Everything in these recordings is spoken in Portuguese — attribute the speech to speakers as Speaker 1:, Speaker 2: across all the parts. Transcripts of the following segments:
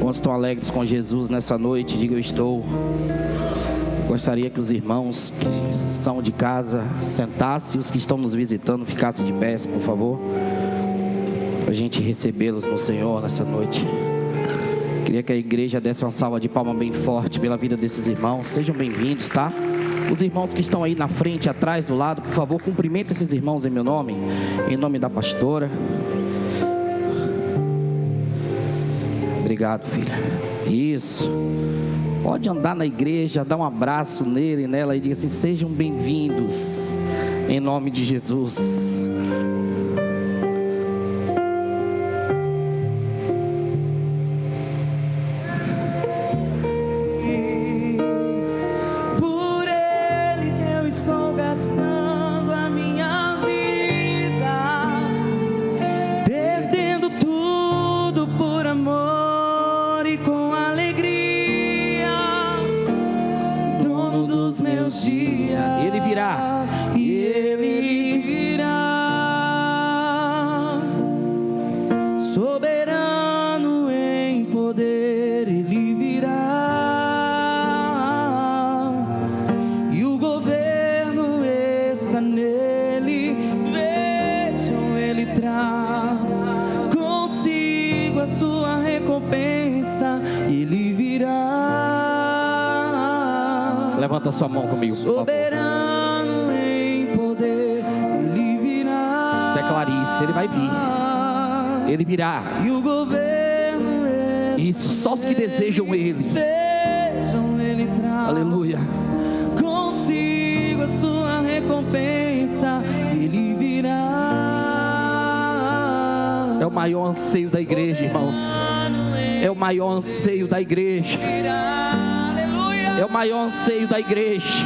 Speaker 1: Quantos estão alegres com Jesus nessa noite? Diga: eu estou. Gostaria que os irmãos que são de casa sentassem, e os que estão nos visitando ficassem de pé, por favor, para a gente recebê-los no Senhor nessa noite. Queria que a igreja desse uma salva de palmas bem forte pela vida desses irmãos. Sejam bem-vindos, tá? Os irmãos que estão aí na frente, atrás, do lado, por favor, cumprimentem esses irmãos em meu nome, em nome da pastora. Obrigado, filha. Isso. Pode andar na igreja, dar um abraço nele e nela e diga assim: sejam bem-vindos, em nome de Jesus. Levanta sua mão comigo, por favor.
Speaker 2: Soberano em poder, ele virá.
Speaker 1: Declare isso: ele vai vir, ele virá.
Speaker 2: E o governo
Speaker 1: isso, só os que desejam ele.
Speaker 2: Ele traz.
Speaker 1: Aleluia.
Speaker 2: Consigo a sua recompensa, ele virá.
Speaker 1: É o maior anseio da igreja, irmãos. É o maior anseio da igreja. É o maior anseio da igreja.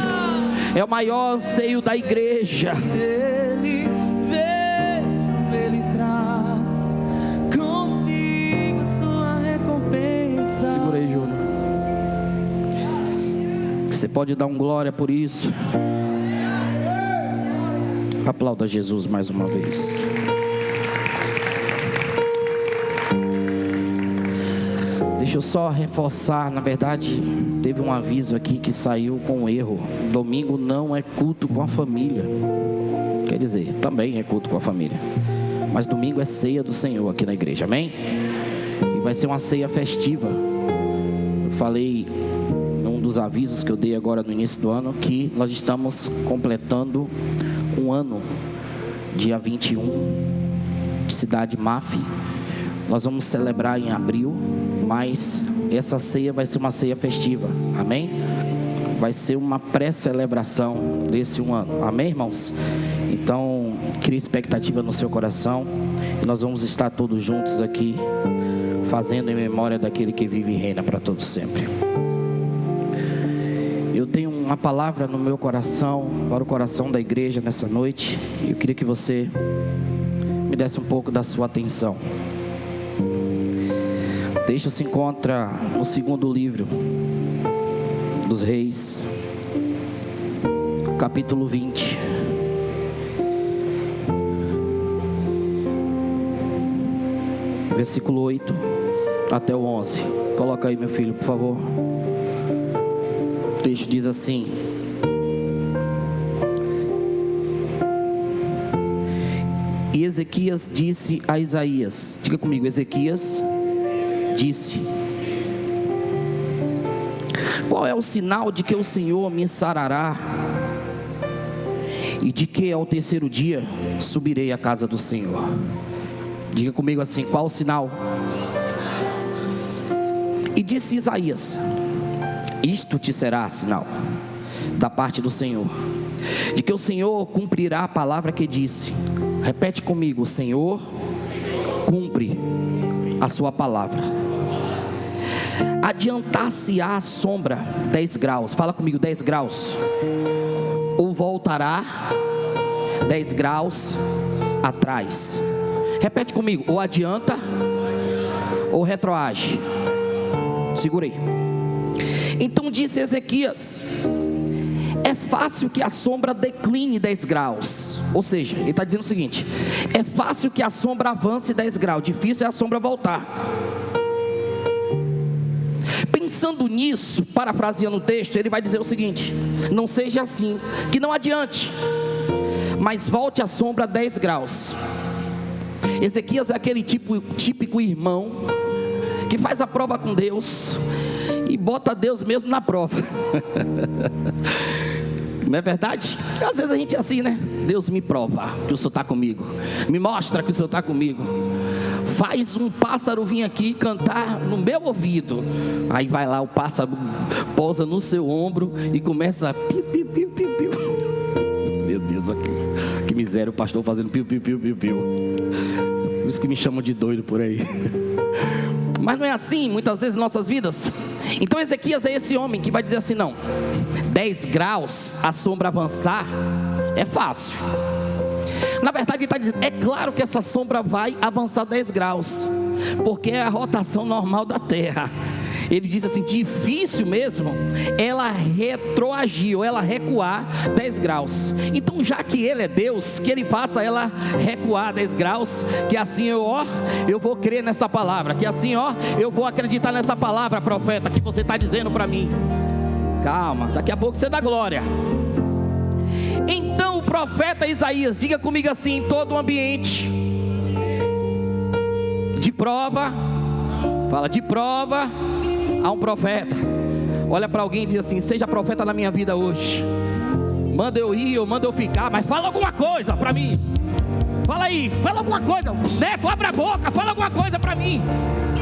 Speaker 1: É o maior anseio da igreja.
Speaker 2: Ele veja, ele traz consigo a sua recompensa.
Speaker 1: Segura aí, Júnior. Você pode dar um glória por isso. Aplauda Jesus mais uma vez. Deixa eu só reforçar, na verdade, teve um aviso aqui que saiu com um erro. Domingo não é culto com a família. Quer dizer, também é culto com a família, mas domingo é ceia do Senhor aqui na igreja, amém? E vai ser uma ceia festiva. Eu falei num dos avisos que eu dei agora no início do ano que nós estamos completando um ano, dia 21, de Cidade Maf. Nós vamos celebrar em abril, mas essa ceia vai ser uma ceia festiva, amém? Vai ser uma pré-celebração desse um ano, amém, irmãos? Então, crie expectativa no seu coração, e nós vamos estar todos juntos aqui, fazendo em memória daquele que vive e reina para todos sempre. Eu tenho uma palavra no meu coração, para o coração da igreja nessa noite, e eu queria que você me desse um pouco da sua atenção. O texto se encontra no segundo livro dos Reis, capítulo 20. Versículo 8 até o 11. Coloca aí, meu filho, por favor. O texto diz assim: E Ezequias disse a Isaías, diga comigo, Ezequias disse: qual é o sinal de que o Senhor me sarará e de que ao terceiro dia subirei à casa do Senhor? Diga comigo assim: qual o sinal? E disse Isaías: isto te será sinal da parte do Senhor, de que o Senhor cumprirá a palavra que disse. Repete comigo: o Senhor cumpre a sua palavra. Adiantar-se-á a sombra 10 graus, fala comigo, 10 graus, ou voltará 10 graus atrás. Repete comigo: ou adianta ou retroage. Segura aí. Então disse Ezequias: é fácil que a sombra decline 10 graus. Ou seja, ele está dizendo o seguinte: é fácil que a sombra avance 10 graus, difícil é a sombra voltar. pensando nisso, parafraseando o texto, ele vai dizer o seguinte: não seja assim, que não adiante, mas volte a sombra 10 graus. Ezequias é aquele típico irmão que faz a prova com Deus e bota Deus mesmo na prova. Não é verdade? Às vezes a gente é assim, né? Deus me prova que o Senhor está comigo, me mostra que o Senhor está comigo, faz um pássaro vir aqui cantar no meu ouvido. Aí vai lá, o pássaro pousa no seu ombro e começa a piu, piu, piu, piu, piu. Meu Deus, que miséria, o pastor fazendo piu, piu, piu, piu, piu. Por isso que me chamam de doido por aí. Mas não é assim muitas vezes em nossas vidas. Então Ezequias é esse homem que vai dizer assim: não, 10 graus a sombra avançar é fácil. Na verdade ele está dizendo, é claro que essa sombra vai avançar 10 graus, porque é a rotação normal da terra. Ele diz assim, difícil mesmo ela retroagir, ou ela recuar 10 graus. Então já que ele é Deus, que ele faça ela recuar 10 graus, que assim eu vou crer nessa palavra, que assim eu vou acreditar nessa palavra, profeta, que você está dizendo para mim. Calma, daqui a pouco você dá glória. Então o profeta Isaías, diga comigo assim, em todo o ambiente de prova, fala de prova, há um profeta. Olha para alguém e diz assim, seja profeta na minha vida hoje. Manda eu ir ou manda eu ficar, mas fala alguma coisa para mim. Fala aí, fala alguma coisa. Neto, abre a boca, fala alguma coisa para mim.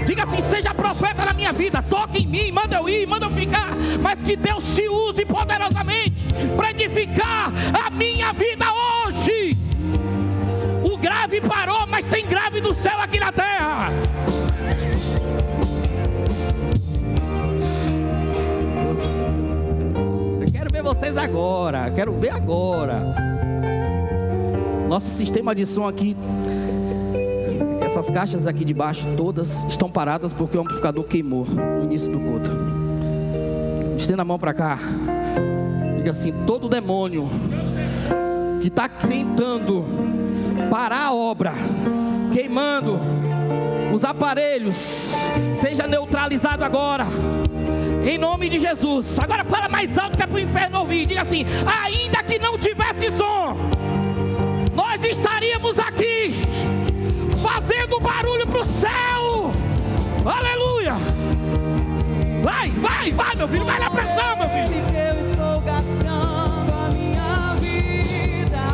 Speaker 1: Diga assim, seja profeta na minha vida, toque em mim, manda eu ir, manda eu ficar, mas que Deus se use poderosamente para edificar a minha vida hoje. O grave parou, mas tem grave do céu aqui na terra. Eu quero ver vocês agora, quero ver agora. Nosso sistema de som aqui, essas caixas aqui de baixo todas estão paradas porque o amplificador queimou no início do culto. Estenda a mão para cá. Diga assim, todo demônio que está tentando parar a obra, queimando os aparelhos, seja neutralizado agora, em nome de Jesus. Agora fala mais alto que é para o inferno ouvir. Diga assim, ainda que não tivesse som, nós estaríamos aqui fazendo barulho para o céu. Aleluia. Vai, vai, vai, meu filho, vai na pressão, meu filho.
Speaker 2: Eu estou gastando a minha vida,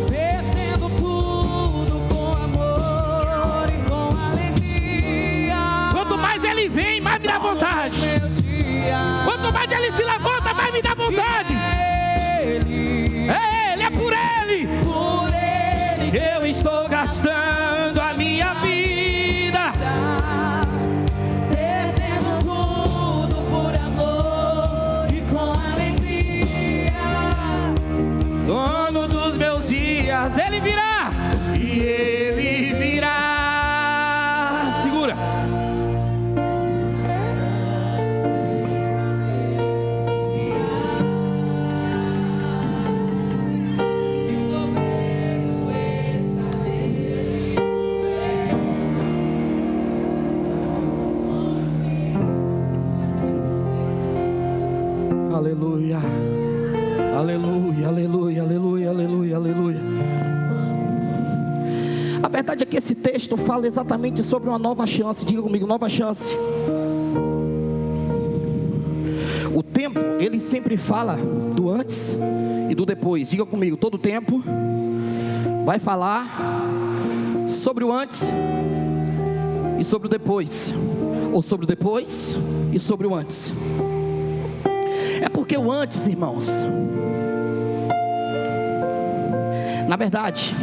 Speaker 2: perdendo tudo com amor e com alegria.
Speaker 1: Quanto mais ele vem, mais me dá vontade. Quanto mais ele se levanta, mais me dá vontade. Ele é por ele.
Speaker 2: Por ele
Speaker 1: eu estou gastando a minha vida,
Speaker 2: perdendo tudo por amor e com alegria.
Speaker 1: dono dos meus dias, ele virá, e ele virá. Segura. Aleluia, aleluia, aleluia, aleluia, aleluia, aleluia. A verdade é que esse texto fala exatamente sobre uma nova chance. Diga comigo, nova chance. O tempo, ele sempre fala do antes e do depois. Diga comigo, todo tempo vai falar sobre o antes e sobre o depois, ou sobre o depois e sobre o antes. É porque o antes, irmãos, na verdade,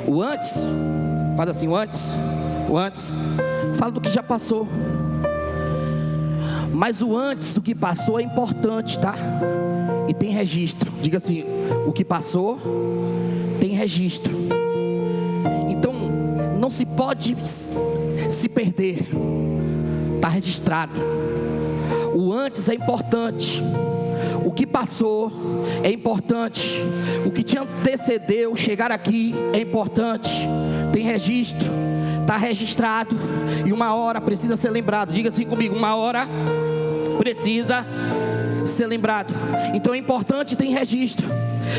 Speaker 1: o antes, faz assim, o antes, fala do que já passou. Mas o antes, o que passou é importante, tá? E tem registro. Diga assim, o que passou tem registro. Então, não se pode se perder. Está registrado. O antes é importante, o que passou é importante, o que te antecedeu chegar aqui é importante, tem registro, está registrado, e uma hora precisa ser lembrado. Diga assim comigo: uma hora precisa ser lembrado. Então é importante ter registro.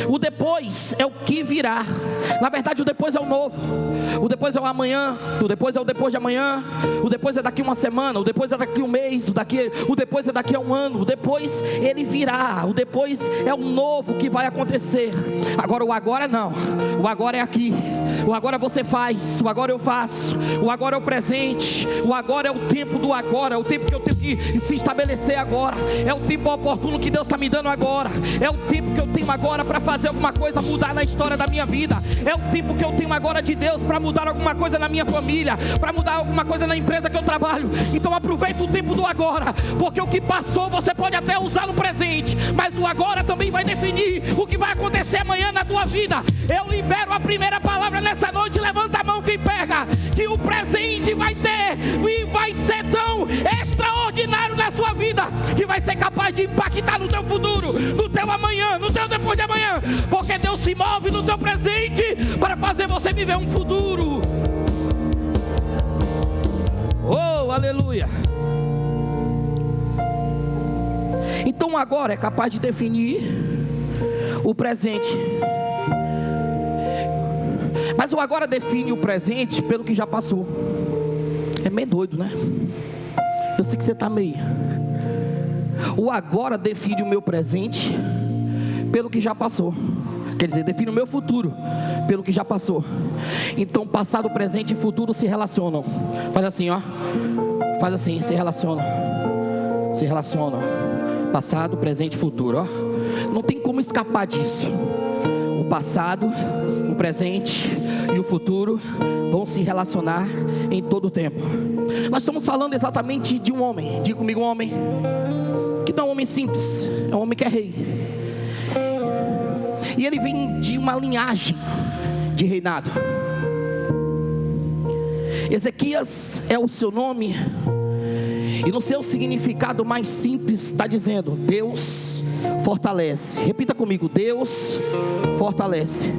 Speaker 1: O depois é o que virá. Na verdade, o depois é o novo. O depois é o amanhã. O depois é o depois de amanhã. O depois é daqui uma semana. O depois é daqui um mês. O depois é daqui a um ano. O depois ele virá. O depois é o novo que vai acontecer. Agora, o agora não. O agora é aqui. O agora você faz. O agora eu faço. O agora é o presente. O agora é o tempo do agora. É o tempo que eu tenho que se estabelecer agora. É o tempo oportuno que Deus está me dando agora. É o tempo que eu tenho agora para fazer alguma coisa mudar na história da minha vida. É o tempo que eu tenho agora de Deus para mudar alguma coisa na minha família, para mudar alguma coisa na empresa que eu trabalho. Então aproveita o tempo do agora, porque o que passou você pode até usar no presente, mas o agora também vai definir o que vai acontecer amanhã na tua vida. Eu libero a primeira palavra nessa noite. Levanta a mão quem pega, que o presente vai ter e vai ser tão extraordinário na sua vida, que vai ser capaz de impactar no teu futuro, no teu amanhã, no teu depois de amanhã, porque Deus se move no teu presente para fazer você viver um futuro. Oh, aleluia. Então agora é capaz de definir o presente. Mas o agora define o presente pelo que já passou. É meio doido, né? Eu sei que você está meio. O agora define o meu presente pelo que já passou. Quer dizer, define o meu futuro pelo que já passou. Então passado, presente e futuro se relacionam. Faz assim, ó. Faz assim, se relacionam. Se relacionam. Passado, presente e futuro, ó. Não tem como escapar disso. O passado, o presente e o futuro vão se relacionar em todo o tempo. Nós estamos falando exatamente de um homem. Diga comigo, um homem que não é um homem simples, é um homem que é rei. E ele vem de uma linhagem de reinado. Ezequias é o seu nome, e no seu significado mais simples está dizendo: Deus fortalece. Repita comigo: Deus fortalece.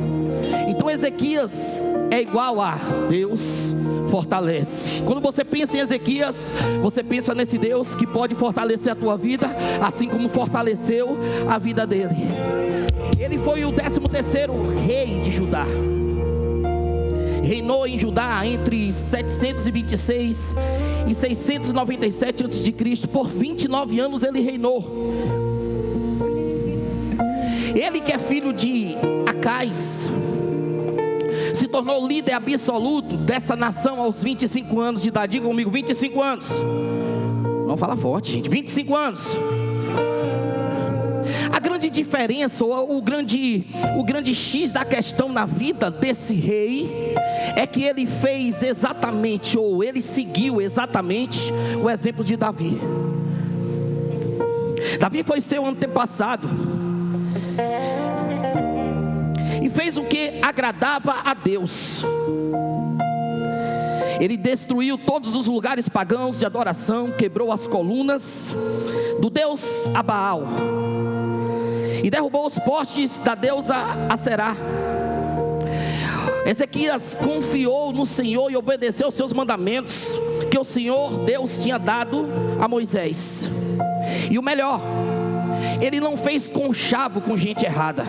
Speaker 1: Então Ezequias é igual a Deus fortalece. Quando você pensa em Ezequias, você pensa nesse Deus que pode fortalecer a tua vida, assim como fortaleceu a vida dele. Ele foi o 13º rei de Judá. Reinou em Judá entre 726 e 697 a.C. Por 29 anos ele reinou. Ele, que é filho de Acais, se tornou líder absoluto dessa nação aos 25 anos de idade. Diga comigo, 25 anos. Não fala forte, gente. 25 anos. A grande diferença, ou o grande X da questão na vida desse rei, é que ele fez exatamente, ou ele seguiu exatamente o exemplo de Davi. Davi foi seu antepassado e fez o que agradava a Deus. Ele destruiu todos os lugares pagãos de adoração, quebrou as colunas do deus Abaal e derrubou os postes da deusa Aserá. Ezequias confiou no Senhor e obedeceu os seus mandamentos que o Senhor Deus tinha dado a Moisés. E o melhor, ele não fez conchavo com gente errada.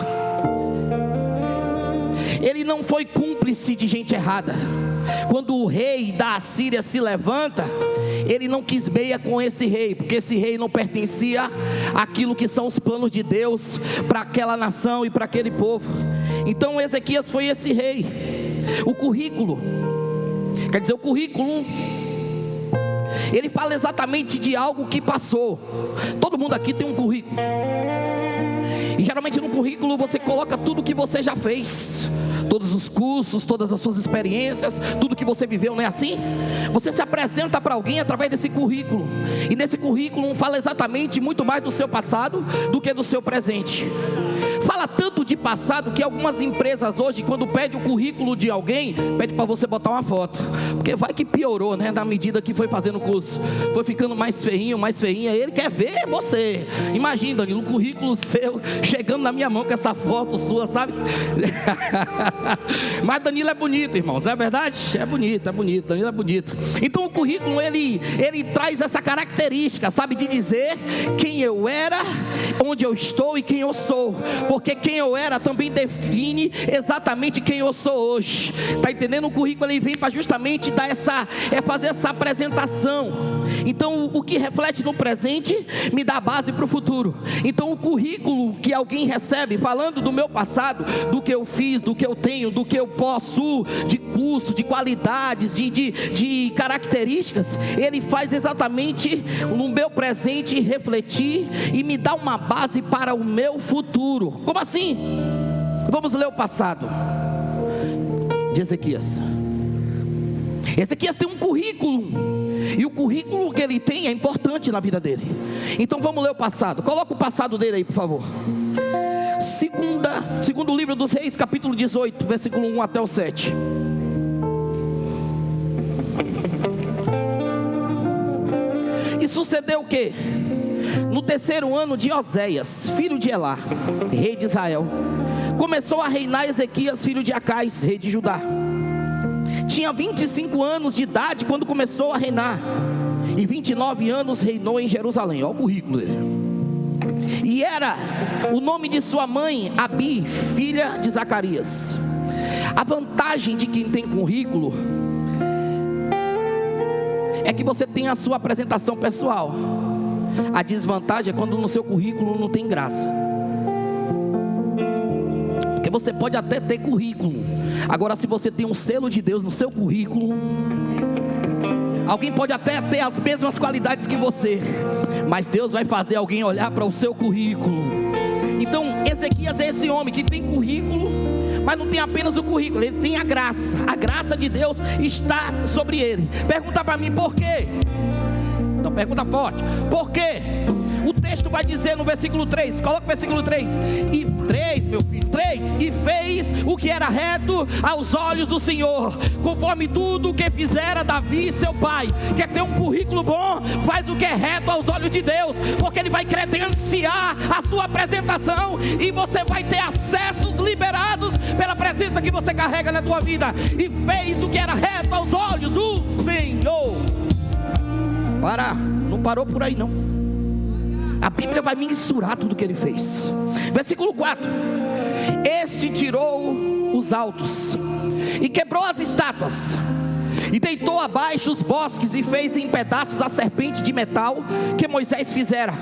Speaker 1: Ele não foi cúmplice de gente errada. Quando o rei da Assíria se levanta, ele não quis meia com esse rei, porque esse rei não pertencia àquilo que são os planos de Deus para aquela nação e para aquele povo. Então Ezequias foi esse rei. O currículo, quer dizer, o currículo, ele fala exatamente de algo que passou. Todo mundo aqui tem um currículo, e geralmente no currículo você coloca tudo que você já fez, todos os cursos, todas as suas experiências, tudo que você viveu, não é assim? Você se apresenta para alguém através desse currículo, e nesse currículo fala exatamente muito mais do seu passado do que do seu presente. Fala fala tanto de passado que algumas empresas hoje, quando pede o currículo de alguém, pede para você botar uma foto, porque vai que piorou, né? Na medida que foi fazendo o curso, foi ficando mais feinho, mais feinha. Ele quer ver você. Imagina, Danilo, um currículo seu chegando na minha mão com essa foto sua, sabe? Mas Danilo é bonito, irmãos, não é verdade? É bonito, Danilo é bonito. Então o currículo, ele traz essa característica, sabe, de dizer quem eu era, onde eu estou e quem eu sou, porque quem eu era também define exatamente quem eu sou hoje. Está entendendo? O currículo, ele vem para justamente dar fazer essa apresentação. Então o que reflete no presente me dá base para o futuro. Então o currículo que alguém recebe falando do meu passado, do que eu fiz, do que eu tenho, do que eu posso, de curso, de qualidades, de características, ele faz exatamente no meu presente refletir e me dá uma base para o meu futuro. Como assim? Vamos ler o passado de Ezequias. Ezequias tem um currículo, e o currículo que ele tem é importante na vida dele. Então vamos ler o passado. Coloca o passado dele aí, por favor. Segundo livro dos Reis, capítulo 18, versículo 1 até o 7. E sucedeu o quê? No terceiro ano de Oséias, filho de Elá, rei de Israel, começou a reinar Ezequias, filho de Acais, rei de Judá. Tinha 25 anos de idade quando começou a reinar, e 29 anos reinou em Jerusalém. Olha o currículo dele. E era o nome de sua mãe Abi, filha de Zacarias. A vantagem de quem tem currículo é que você tem a sua apresentação pessoal. A desvantagem é quando no seu currículo não tem graça. Porque você pode até ter currículo, agora se você tem um selo de Deus no seu currículo, alguém pode até ter as mesmas qualidades que você, mas Deus vai fazer alguém olhar para o seu currículo. Então Ezequias é esse homem que tem currículo, mas não tem apenas o currículo, ele tem a graça de Deus está sobre ele. Pergunta para mim, por quê? Não, pergunta forte, por quê? O texto vai dizer no versículo 3, coloca o versículo 3, e 3, meu filho, 3, e fez o que era reto aos olhos do Senhor, conforme tudo o que fizera Davi seu pai. Quer ter um currículo bom? Faz o que é reto aos olhos de Deus, porque ele vai credenciar a sua apresentação, e você vai ter acessos liberados pela presença que você carrega na tua vida. E fez o que era reto aos olhos do Senhor. Não parou por aí não. A Bíblia vai mensurar tudo que ele fez. Versículo 4: Este tirou os altos e quebrou as estátuas, e deitou abaixo os bosques, e fez em pedaços a serpente de metal que Moisés fizera.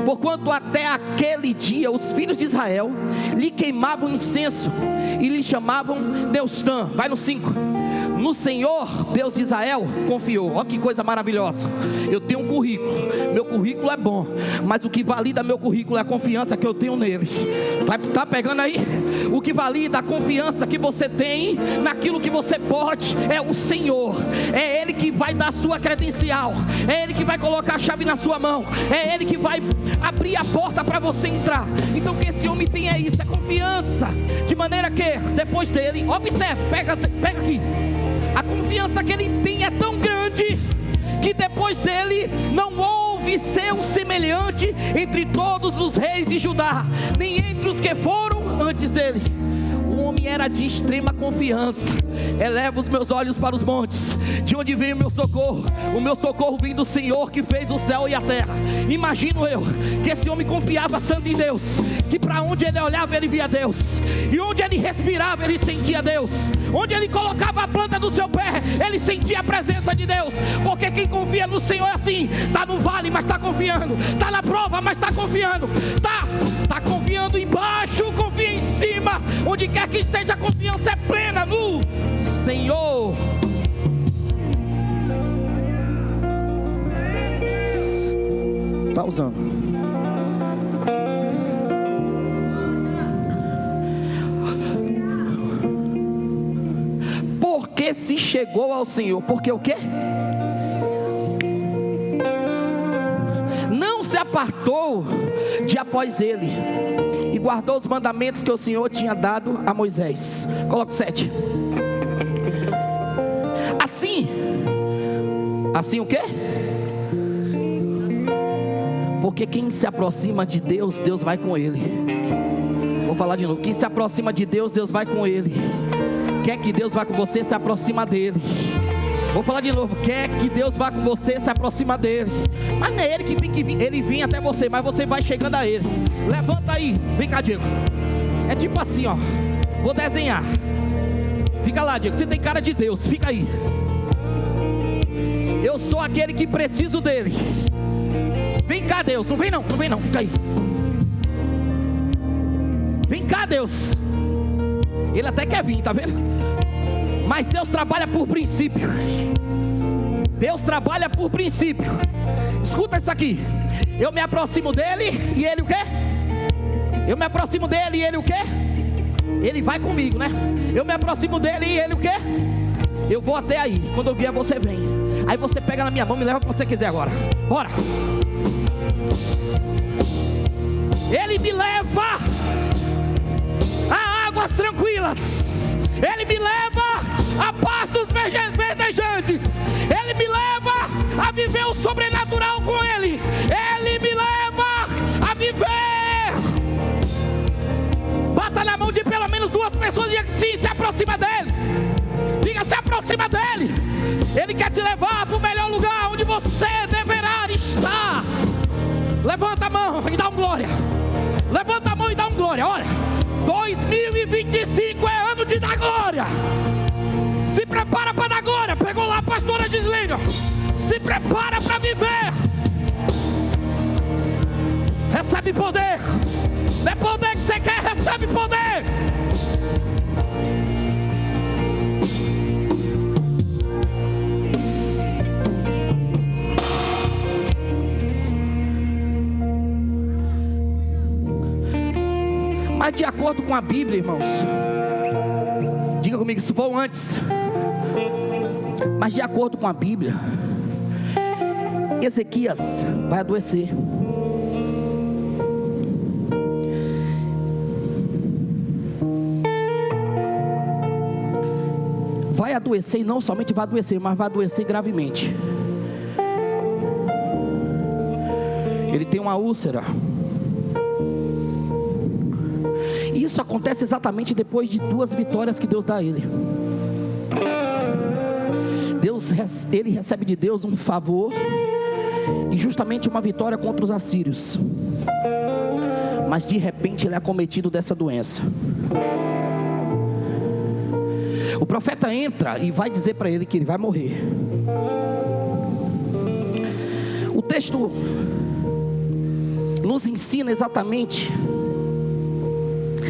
Speaker 1: Porquanto até aquele dia os filhos de Israel lhe queimavam incenso e lhe chamavam Deustã. Vai no 5. No Senhor, Deus de Israel, confiou. Olha que coisa maravilhosa. Eu tenho um currículo, meu currículo é bom, mas o que valida meu currículo é a confiança que eu tenho nele. Tá pegando aí? O que valida a confiança que você tem naquilo que você pode é o Senhor. É Ele que vai dar a sua credencial, é Ele que vai colocar a chave na sua mão, é Ele que vai abrir a porta para você entrar. Então o que esse homem tem é isso, é confiança. De maneira que depois dele, observe, pega aqui. A confiança que ele tem é tão grande que depois dele não houve seu semelhante entre todos os reis de Judá, nem entre os que foram antes dele. O homem era de extrema confiança. Eleva os meus olhos para os montes, de onde vem o meu socorro? O meu socorro vem do Senhor que fez o céu e a terra. Imagino eu que esse homem confiava tanto em Deus, que para onde ele olhava ele via Deus, e onde ele respirava ele sentia Deus, onde ele colocava a planta do seu pé ele sentia a presença de Deus. Porque quem confia no Senhor é assim, está no vale mas está confiando, está na prova mas está confiando, está confiando embaixo, confia em cima, onde quer que esteja, a confiança é plena no Senhor. Está usando. Porque se chegou ao Senhor, porque o quê? Não se apartou de após ele. E guardou os mandamentos que o Senhor tinha dado a Moisés. Coloque 7. Assim o quê? Porque quem se aproxima de Deus, Deus vai com ele. Vou falar de novo. Quem se aproxima de Deus, Deus vai com ele. Quer que Deus vá com você, se aproxima dele. Vou falar de novo. Quer que Deus vá com você, se aproxima dele. Mas não é ele que tem que vir. Ele vem até você, mas você vai chegando a ele. Levanta aí. Vem cá, Diego. É tipo assim, ó. Vou desenhar. Fica lá, Diego. Você tem cara de Deus. Fica aí. Eu sou aquele que preciso dele. Vem cá, Deus. Não vem não. Não vem não. Fica aí. Vem cá, Deus. Ele até quer vir, tá vendo? Mas Deus trabalha por princípio. Deus trabalha por princípio. Escuta isso aqui. Eu me aproximo dele e ele o quê? Eu me aproximo dele e ele o quê? Ele vai comigo, né? Eu me aproximo dele e ele o quê? Eu vou até aí. Quando eu vier, você vem. Aí você pega na minha mão e me leva para você quiser agora. Bora. Ele me leva a águas tranquilas. Ele me leva a pastos verdejantes. Ele me leva a viver o sobrenatural com ele. Ele me leva a viver. Bata na mão de pelo menos 2 pessoas e diga sim, se aproxima dele. Diga, se aproxima dele. Ele quer te levar para o melhor lugar onde você deverá estar. Levanta a mão e dá um glória. Levanta a mão e dá um glória. Olha, 2025 é ano de dar glória. Se prepara para dar glória. Pegou lá a pastora Gislene. Se prepara para viver. Recebe poder. Não é poder que você quer, recebe poder. Mas de acordo com a Bíblia, irmãos, diga comigo, isso foi antes. Mas de acordo com a Bíblia, Ezequias vai adoecer. Vai adoecer, e não somente vai adoecer, mas vai adoecer gravemente. Ele tem uma úlcera. E isso acontece exatamente depois de 2 vitórias que Deus dá a ele. Ele recebe de Deus um favor e justamente uma vitória contra os assírios. Mas de repente ele é acometido dessa doença. O profeta entra e vai dizer para ele que ele vai morrer. O texto nos ensina exatamente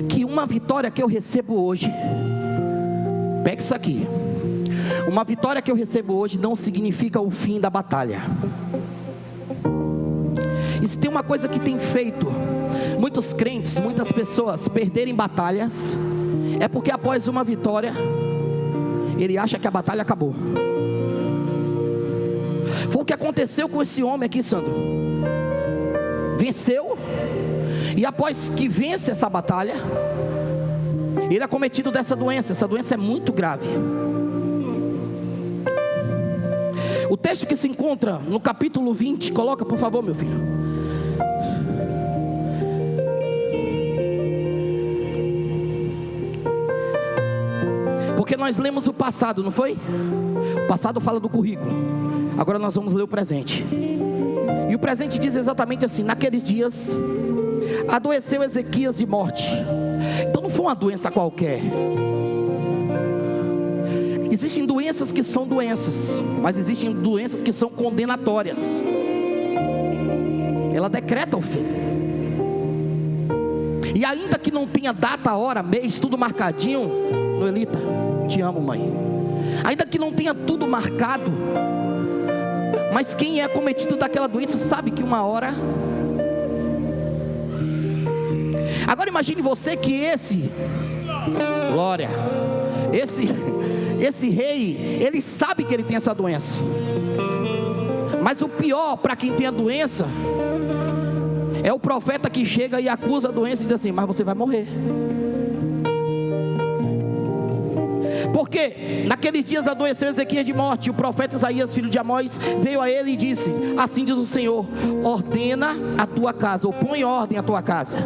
Speaker 1: que uma vitória que eu recebo hoje, pega isso aqui, uma vitória que eu recebo hoje não significa o fim da batalha. E se tem uma coisa que tem feito muitos crentes, muitas pessoas perderem batalhas, é porque após uma vitória ele acha que a batalha acabou. Foi o que aconteceu com esse homem aqui, Sandro. Venceu, e após que vence essa batalha, ele é acometido dessa doença. Essa doença é muito grave. O texto que se encontra no capítulo 20, coloca por favor, meu filho. Porque nós lemos o passado, não foi? O passado fala do currículo. Agora nós vamos ler o presente. E o presente diz exatamente assim: naqueles dias adoeceu Ezequias de morte. Então não foi uma doença qualquer. Existem doenças que são doenças, mas existem doenças que são condenatórias. Ela decreta o fim. E ainda que não tenha data, hora, mês, tudo marcadinho, Noelita, te amo, mãe. Ainda que não tenha tudo marcado, mas quem é acometido daquela doença sabe que uma hora. Agora imagine você que glória, esse rei, ele sabe que ele tem essa doença. Mas o pior para quem tem a doença É o profeta que chega e acusa a doença e diz assim: mas você vai morrer. Porque naqueles dias adoeceu Ezequias de morte. O profeta Isaías, filho de Amós, veio a ele e disse: assim diz o Senhor, ordena a tua casa, ou põe em ordem a tua casa,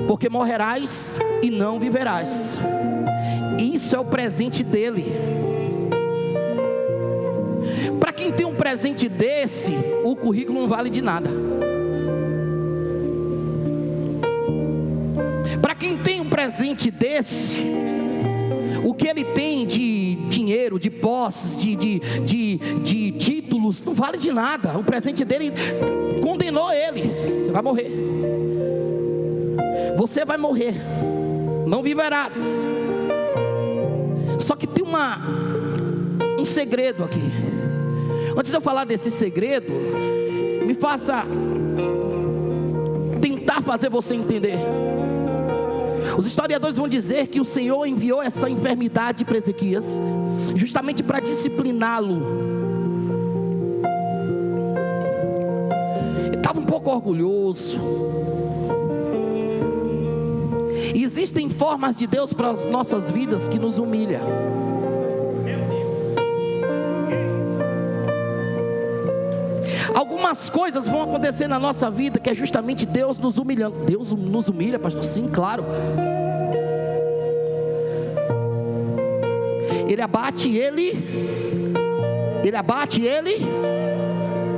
Speaker 1: porque morrerás e não viverás. Isso é o presente dele. Para quem tem um presente desse, o currículo não vale de nada. Para quem tem um presente desse, o que ele tem de dinheiro, de posses, de títulos, não vale de nada. O presente dele condenou ele. Você vai morrer. Você vai morrer. Não viverás. Só que tem um segredo aqui. Antes de eu falar desse segredo, me faça tentar fazer você entender. Os historiadores vão dizer que o Senhor enviou essa enfermidade para Ezequias justamente para discipliná-lo. Ele estava um pouco orgulhoso. E existem formas de Deus para as nossas vidas que nos humilha. Algumas coisas vão acontecer na nossa vida que é justamente Deus nos humilhando. Deus nos humilha, pastor? Sim, claro. Ele abate, ele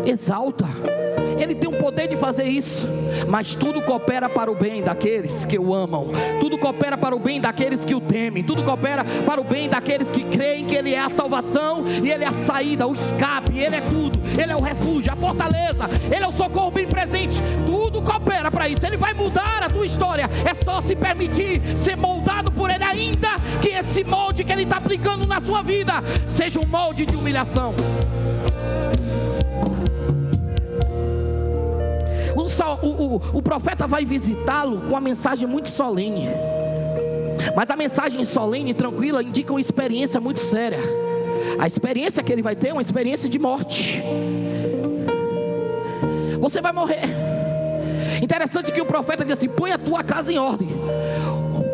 Speaker 1: exalta. Ele tem o poder de fazer isso. Mas tudo coopera para o bem daqueles que o amam. Tudo coopera para o bem daqueles que o temem. Tudo coopera para o bem daqueles que creem que Ele é a salvação e Ele é a saída, o escape. Ele é tudo. Ele é o refúgio, a fortaleza. Ele é o socorro bem presente. Tudo coopera para isso. Ele vai mudar a tua história. É só se permitir ser moldado por Ele, ainda que esse molde que Ele está aplicando na sua vida seja um molde de humilhação. O profeta vai visitá-lo com uma mensagem muito solene. Mas a mensagem solene e tranquila indica uma experiência muito séria. A experiência que ele vai ter é uma experiência de morte. Você vai morrer. Interessante que o profeta diz assim: põe a tua casa em ordem.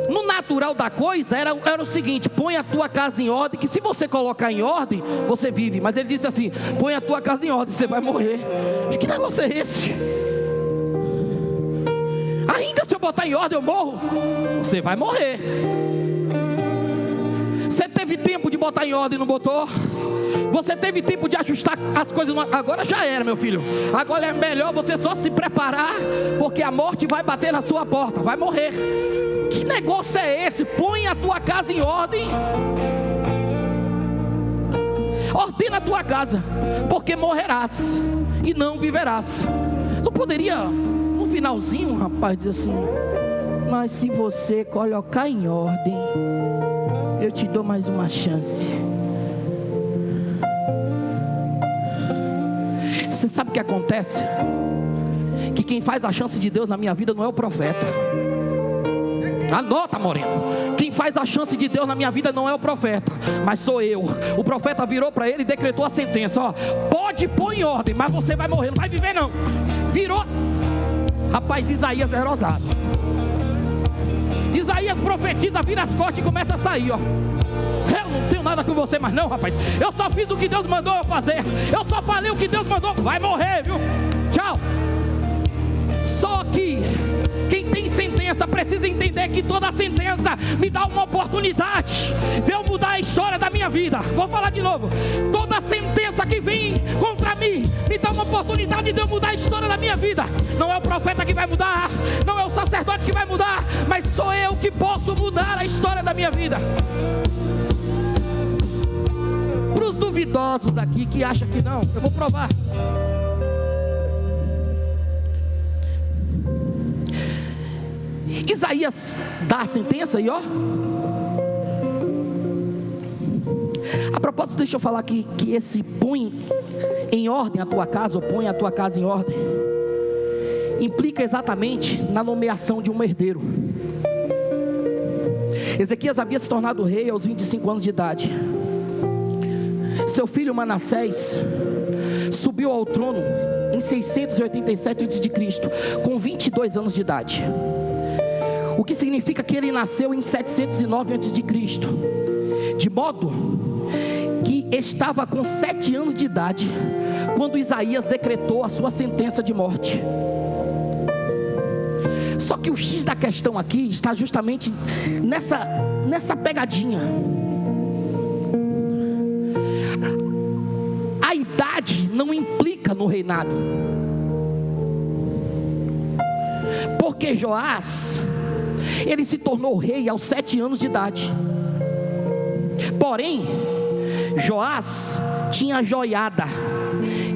Speaker 1: No natural da coisa era o seguinte: põe a tua casa em ordem, que se você colocar em ordem, você vive. Mas ele disse assim: põe a tua casa em ordem, você vai morrer. Que negócio é esse? Ainda se eu botar em ordem eu morro? Você vai morrer. Você teve tempo de botar em ordem e não botou? Você teve tempo de ajustar as coisas? Agora já era, meu filho. Agora é melhor você só se preparar, porque a morte vai bater na sua porta. Vai morrer. Que negócio é esse? Põe a tua casa em ordem. Ordena a tua casa, porque morrerás e não viverás. Não poderia, no finalzinho, rapaz, dizer assim: mas se você colocar em ordem, eu te dou mais uma chance. Você sabe o que acontece? Que quem faz a chance de Deus na minha vida não é o profeta. Anota, Moreno. Quem faz a chance de Deus na minha vida não é o profeta, mas sou eu. O profeta virou para ele e decretou a sentença: ó, pode pôr em ordem, mas você vai morrer, não vai viver não. Virou. Rapaz, Isaías é ousado. Isaías profetiza, vira as costas e começa a sair, ó. Eu não tenho nada com você mais não, rapaz. Eu só fiz o que Deus mandou eu fazer. Eu só falei o que Deus mandou. Vai morrer, viu? Tchau. Só que quem tem sentença precisa entender que toda sentença me dá uma oportunidade de eu mudar a história da minha vida. Vou falar de novo. Toda sentença que vem contra mim me dá uma oportunidade de eu mudar a história da minha vida. Não é o profeta que vai mudar, não é o sacerdote que vai mudar, mas sou eu que posso mudar a história da minha vida. Para os duvidosos aqui que acham que não, eu vou provar. Isaías dá a sentença e ó. A propósito, deixa eu falar que esse põe em ordem a tua casa, ou põe a tua casa em ordem, implica exatamente na nomeação de um herdeiro. Ezequias havia se tornado rei aos 25 anos de idade. Seu filho Manassés subiu ao trono em em 687 a.C., com 22 anos de idade. O que significa que ele nasceu em 709 a.C., de modo que estava com 7 anos de idade quando Isaías decretou a sua sentença de morte. Só que o X da questão aqui está justamente nessa pegadinha. A idade não implica no reinado, porque Joás, ele se tornou rei aos 7 anos de idade. Porém, Joás tinha Joiada,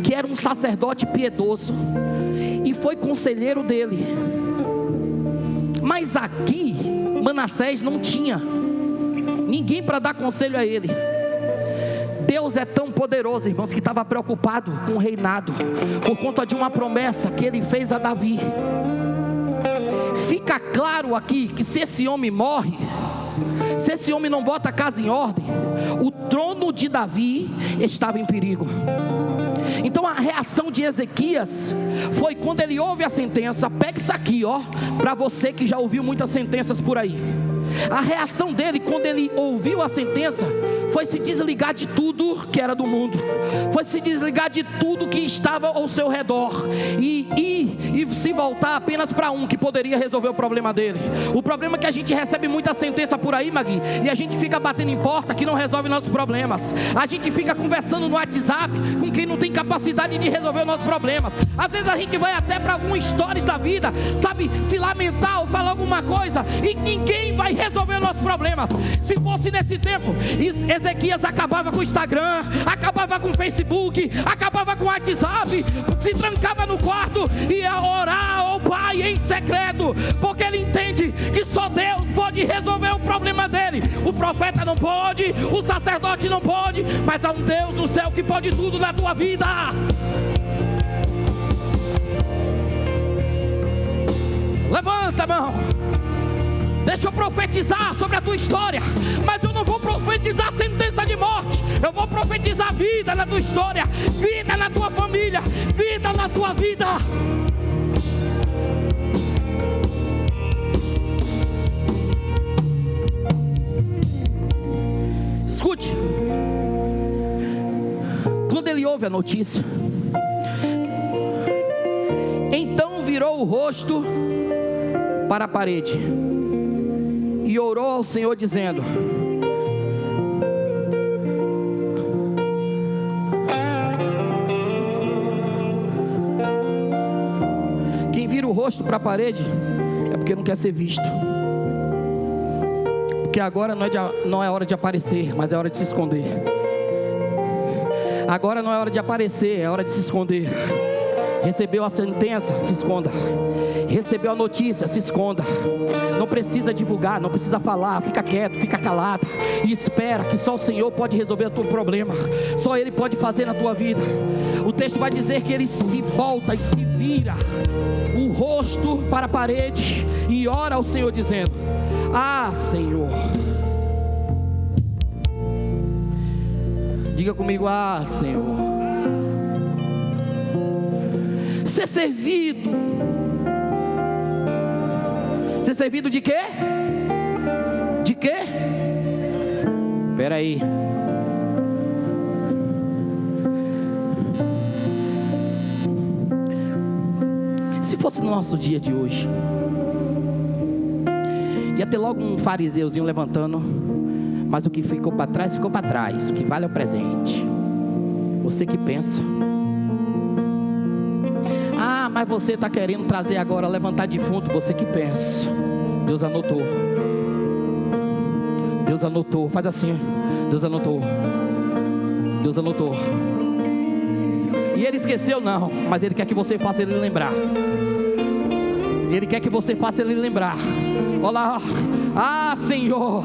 Speaker 1: que era um sacerdote piedoso, e foi conselheiro dele. Mas aqui, Manassés não tinha ninguém para dar conselho a ele. Deus é tão poderoso, irmãos, que estava preocupado com o reinado, por conta de uma promessa que ele fez a Davi. Fica claro aqui que se esse homem morre, se esse homem não bota a casa em ordem, o trono de Davi estava em perigo. Então a reação de Ezequias foi quando ele ouve a sentença. Pega isso aqui, ó, para você que já ouviu muitas sentenças por aí. A reação dele quando ele ouviu a sentença foi se desligar de tudo que era do mundo, foi se desligar de tudo que estava ao seu redor e se voltar apenas para um que poderia resolver o problema dele. O problema é que a gente recebe muita sentença por aí, Magui, e a gente fica batendo em porta que não resolve nossos problemas. A gente fica conversando no WhatsApp com quem não tem capacidade de resolver os nossos problemas. Às vezes a gente vai até para algumas histórias da vida, sabe, se lamentar ou falar alguma coisa, e ninguém vai resolver os nossos problemas. Se fosse nesse tempo, Ezequias acabava com o Instagram, acabava com o Facebook, acabava com o WhatsApp, se trancava no quarto e ia orar ao Pai em secreto, porque ele entende que só Deus pode resolver o problema dele. O profeta não pode, o sacerdote não pode, mas há um Deus no céu que pode tudo na tua vida. Levanta a mão. Deixa eu profetizar sobre a tua história, mas eu não vou profetizar sentença de morte. Eu vou profetizar vida na tua história, vida na tua família, vida na tua vida. Escute. Quando ele ouve a notícia, então virou o rosto para a parede e orou ao Senhor dizendo: quem vira o rosto para a parede é porque não quer ser visto, porque agora não é hora de aparecer, mas é hora de se esconder. Agora não é hora de aparecer, é hora de se esconder. Recebeu a sentença, se esconda. Recebeu a notícia, se esconda. Não precisa divulgar, não precisa falar. Fica quieto, fica calado e espera que só o Senhor pode resolver o teu problema. Só Ele pode fazer na tua vida. O texto vai dizer que ele se volta e se vira o rosto para a parede e ora ao Senhor dizendo: ah, Senhor. Diga comigo: ah, Senhor. Ser servido. Ser servido de quê? De quê? Espera aí. Se fosse no nosso dia de hoje, ia ter logo um fariseuzinho levantando, mas o que ficou para trás, ficou para trás. O que vale é o presente. Você que pensa: ah, mas você está querendo trazer agora, levantar defunto. Você que pensa. Deus anotou. Deus anotou. Faz assim. Deus anotou. Deus anotou. E Ele esqueceu? Não. Mas Ele quer que você faça Ele lembrar. Ele quer que você faça Ele lembrar. Olha lá. Ah, Senhor,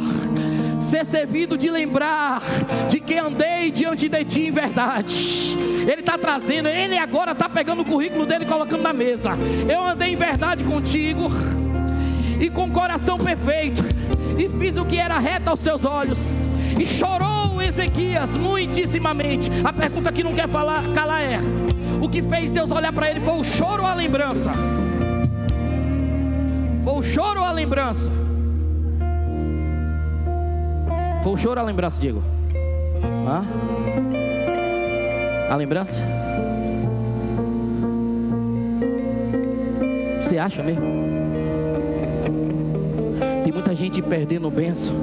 Speaker 1: ser servido de lembrar de que andei diante de Ti em verdade. Ele está trazendo, Ele agora está pegando o currículo dele e colocando na mesa. Eu andei em verdade contigo e com coração perfeito, e fiz o que era reto aos seus olhos. E chorou Ezequias muitíssimamente. A pergunta que não quer calar é: O que fez Deus olhar para ele foi o choro ou a lembrança? Foi o choro ou a lembrança? Foi o choro ou a lembrança, Diego? Hã? A lembrança? Você acha mesmo? Tem muita gente perdendo bênção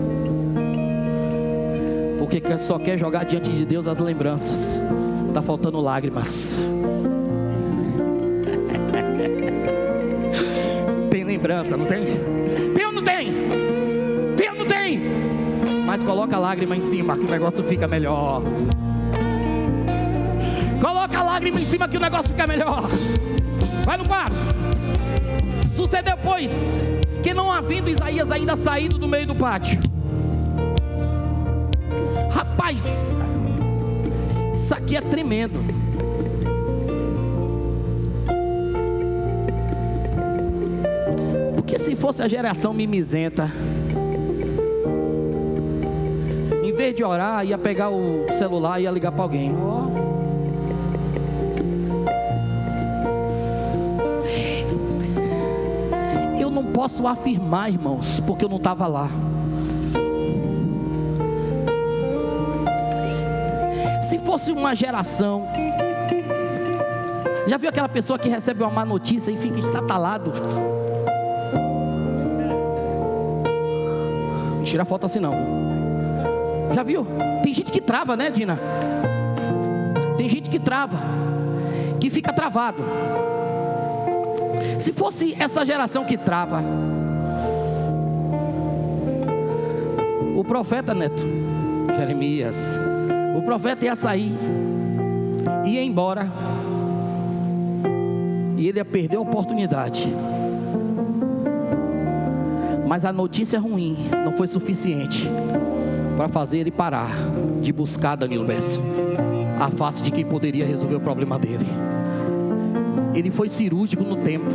Speaker 1: porque só quer jogar diante de Deus as lembranças. Está faltando lágrimas. Tem lembrança, não tem? Tem ou não tem? Tem ou não tem? Mas coloca a lágrima em cima que o negócio fica melhor. Coloca a lágrima em cima que o negócio fica melhor. Vai no quarto. Sucedeu, pois, que não havendo Isaías ainda saído do meio do pátio. Rapaz, isso aqui é tremendo. Porque se fosse a geração mimizenta, em vez de orar, ia pegar o celular e ia ligar para alguém. Eu não posso afirmar, irmãos, porque eu não estava lá. Se fosse uma geração, já viu aquela pessoa que recebe uma má notícia e fica estatalado? Não tira foto assim não. Já viu? Tem gente que trava, né, Dina? Tem gente que trava, que fica travado. Se fosse essa geração que trava, o profeta Neto, Jeremias, o profeta ia sair, ia embora, e ele ia perder a oportunidade. Mas a notícia ruim não foi suficiente para fazer ele parar de buscar Danilo Bessa, a face de quem poderia resolver o problema dele. Ele foi cirúrgico no tempo,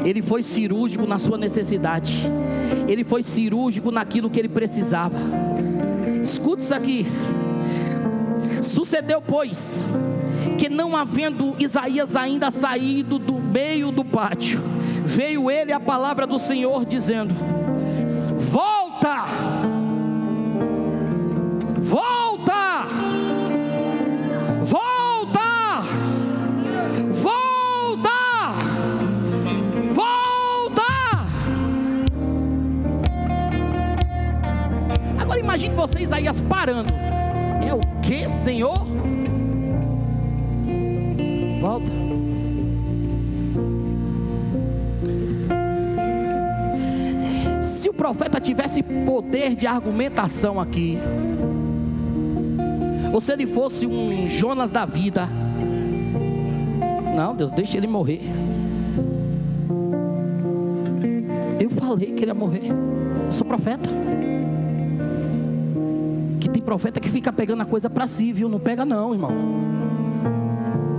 Speaker 1: ele foi cirúrgico na sua necessidade, ele foi cirúrgico naquilo que ele precisava. Escute isso aqui. Sucedeu, pois, que não havendo Isaías ainda saído do meio do pátio, veio ele a palavra do Senhor dizendo: volta, volta, volta, volta, volta. Agora imagine você, Isaías, parando. É o que, Senhor? Volta. Se o profeta tivesse poder de argumentação aqui, ou se ele fosse um Jonas da vida, não, Deus, deixa ele morrer. Eu falei que ele ia morrer. Eu sou profeta. Tem profeta que fica pegando a coisa para si, viu? Não pega não, irmão.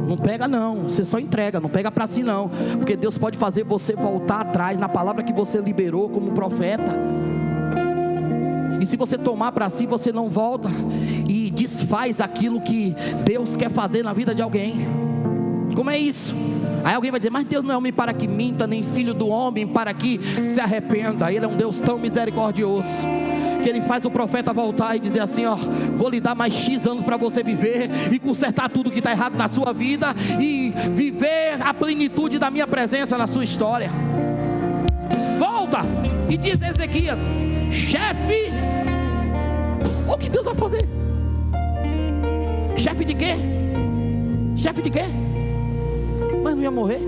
Speaker 1: Não pega não, você só entrega, não pega para si não. Porque Deus pode fazer você voltar atrás na palavra que você liberou como profeta. E se você tomar para si, você não volta e desfaz aquilo que Deus quer fazer na vida de alguém. Como é isso? Aí alguém vai dizer: mas Deus não é homem para que minta, nem filho do homem para que se arrependa. Ele é um Deus tão misericordioso que ele faz o profeta voltar e dizer assim: ó, vou lhe dar mais X anos para você viver e consertar tudo que está errado na sua vida e viver a plenitude da minha presença na sua história. Volta e diz Ezequias: chefe, o que Deus vai fazer? Chefe de quê? Chefe de quê? Mas não ia morrer?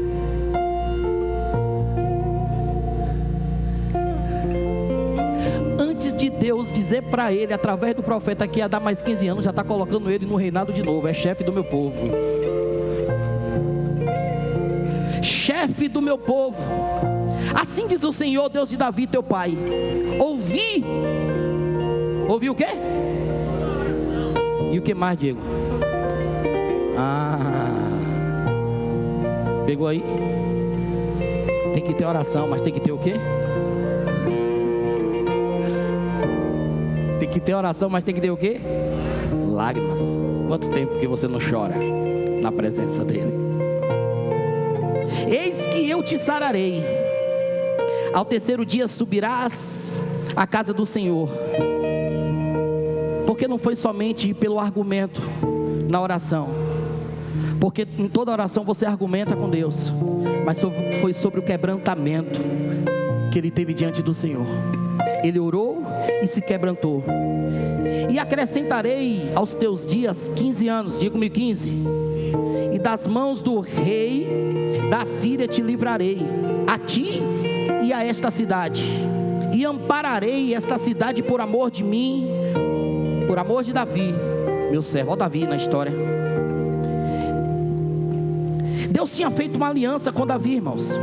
Speaker 1: Antes de Deus dizer para ele, através do profeta, que ia dar mais 15 anos, já está colocando ele no reinado de novo. É chefe do meu povo. Chefe do meu povo. Assim diz o Senhor, Deus de Davi, teu pai: ouvi. Ouvi o quê? E o que mais, Diego? Pegou aí? Tem que ter oração, mas tem que ter o quê? Tem que ter oração, mas tem que ter o quê? Lágrimas. Quanto tempo que você não chora? na presença dele. Eis que eu te sararei, ao terceiro dia subirás à casa do Senhor. Porque não foi somente pelo argumento na oração, porque em toda oração você argumenta com Deus, mas foi sobre o quebrantamento que ele teve diante do Senhor. Ele orou e se quebrantou. E acrescentarei aos teus dias 15 anos, diga comigo 15. E das mãos do rei da Síria te livrarei, a ti e a esta cidade. E ampararei esta cidade por amor de mim, por amor de Davi, meu servo. Olha Davi na história. Deus tinha feito uma aliança com Davi, irmãos.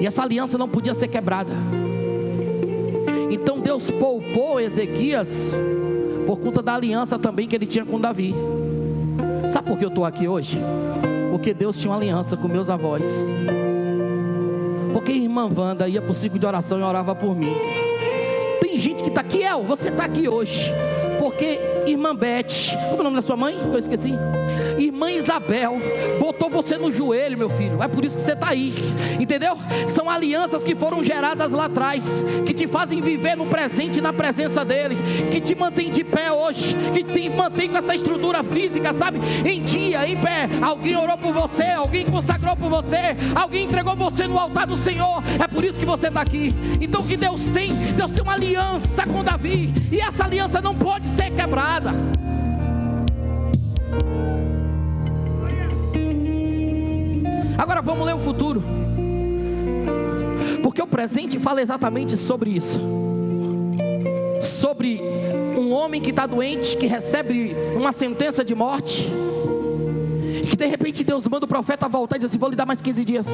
Speaker 1: E essa aliança não podia ser quebrada. Então Deus poupou Ezequias por conta da aliança também que ele tinha com Davi. Sabe por que eu estou aqui hoje? Porque Deus tinha uma aliança com meus avós. Porque a irmã Wanda ia para o ciclo de oração e orava por mim. Tem gente que está aqui, você está aqui hoje porque irmã Beth, como é o nome da sua mãe? Eu esqueci. Irmã Isabel botou você no joelho, meu filho. É por isso que você está aí, entendeu? São alianças que foram geradas lá atrás, que te fazem viver no presente, na presença dele, que te mantém de pé hoje, que te mantém com essa estrutura física, sabe? Em dia, em pé. Alguém orou por você, alguém consagrou por você, alguém entregou você no altar do Senhor. É por isso que você está aqui. Então o que Deus tem uma aliança com Davi, e essa aliança não pode ser quebrada. Agora vamos ler o futuro, porque o presente fala exatamente sobre isso. Sobre um homem que está doente, que recebe uma sentença de morte, que de repente Deus manda o profeta voltar e diz assim: vou lhe dar mais 15 dias.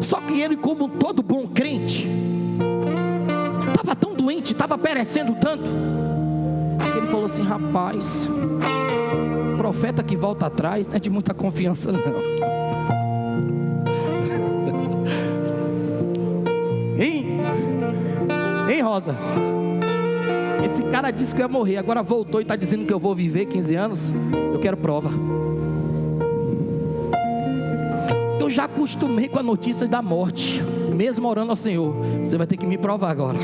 Speaker 1: Só que ele, como todo bom crente, estava tão doente, estava perecendo tanto, que ele falou assim: rapaz, profeta que volta atrás não é de muita confiança não. Hein, Rosa? Esse cara disse que eu ia morrer, agora voltou e está dizendo que eu vou viver 15 anos. Eu quero prova. Eu já acostumei com a notícia da morte, mesmo orando ao Senhor. Você vai ter que me provar agora.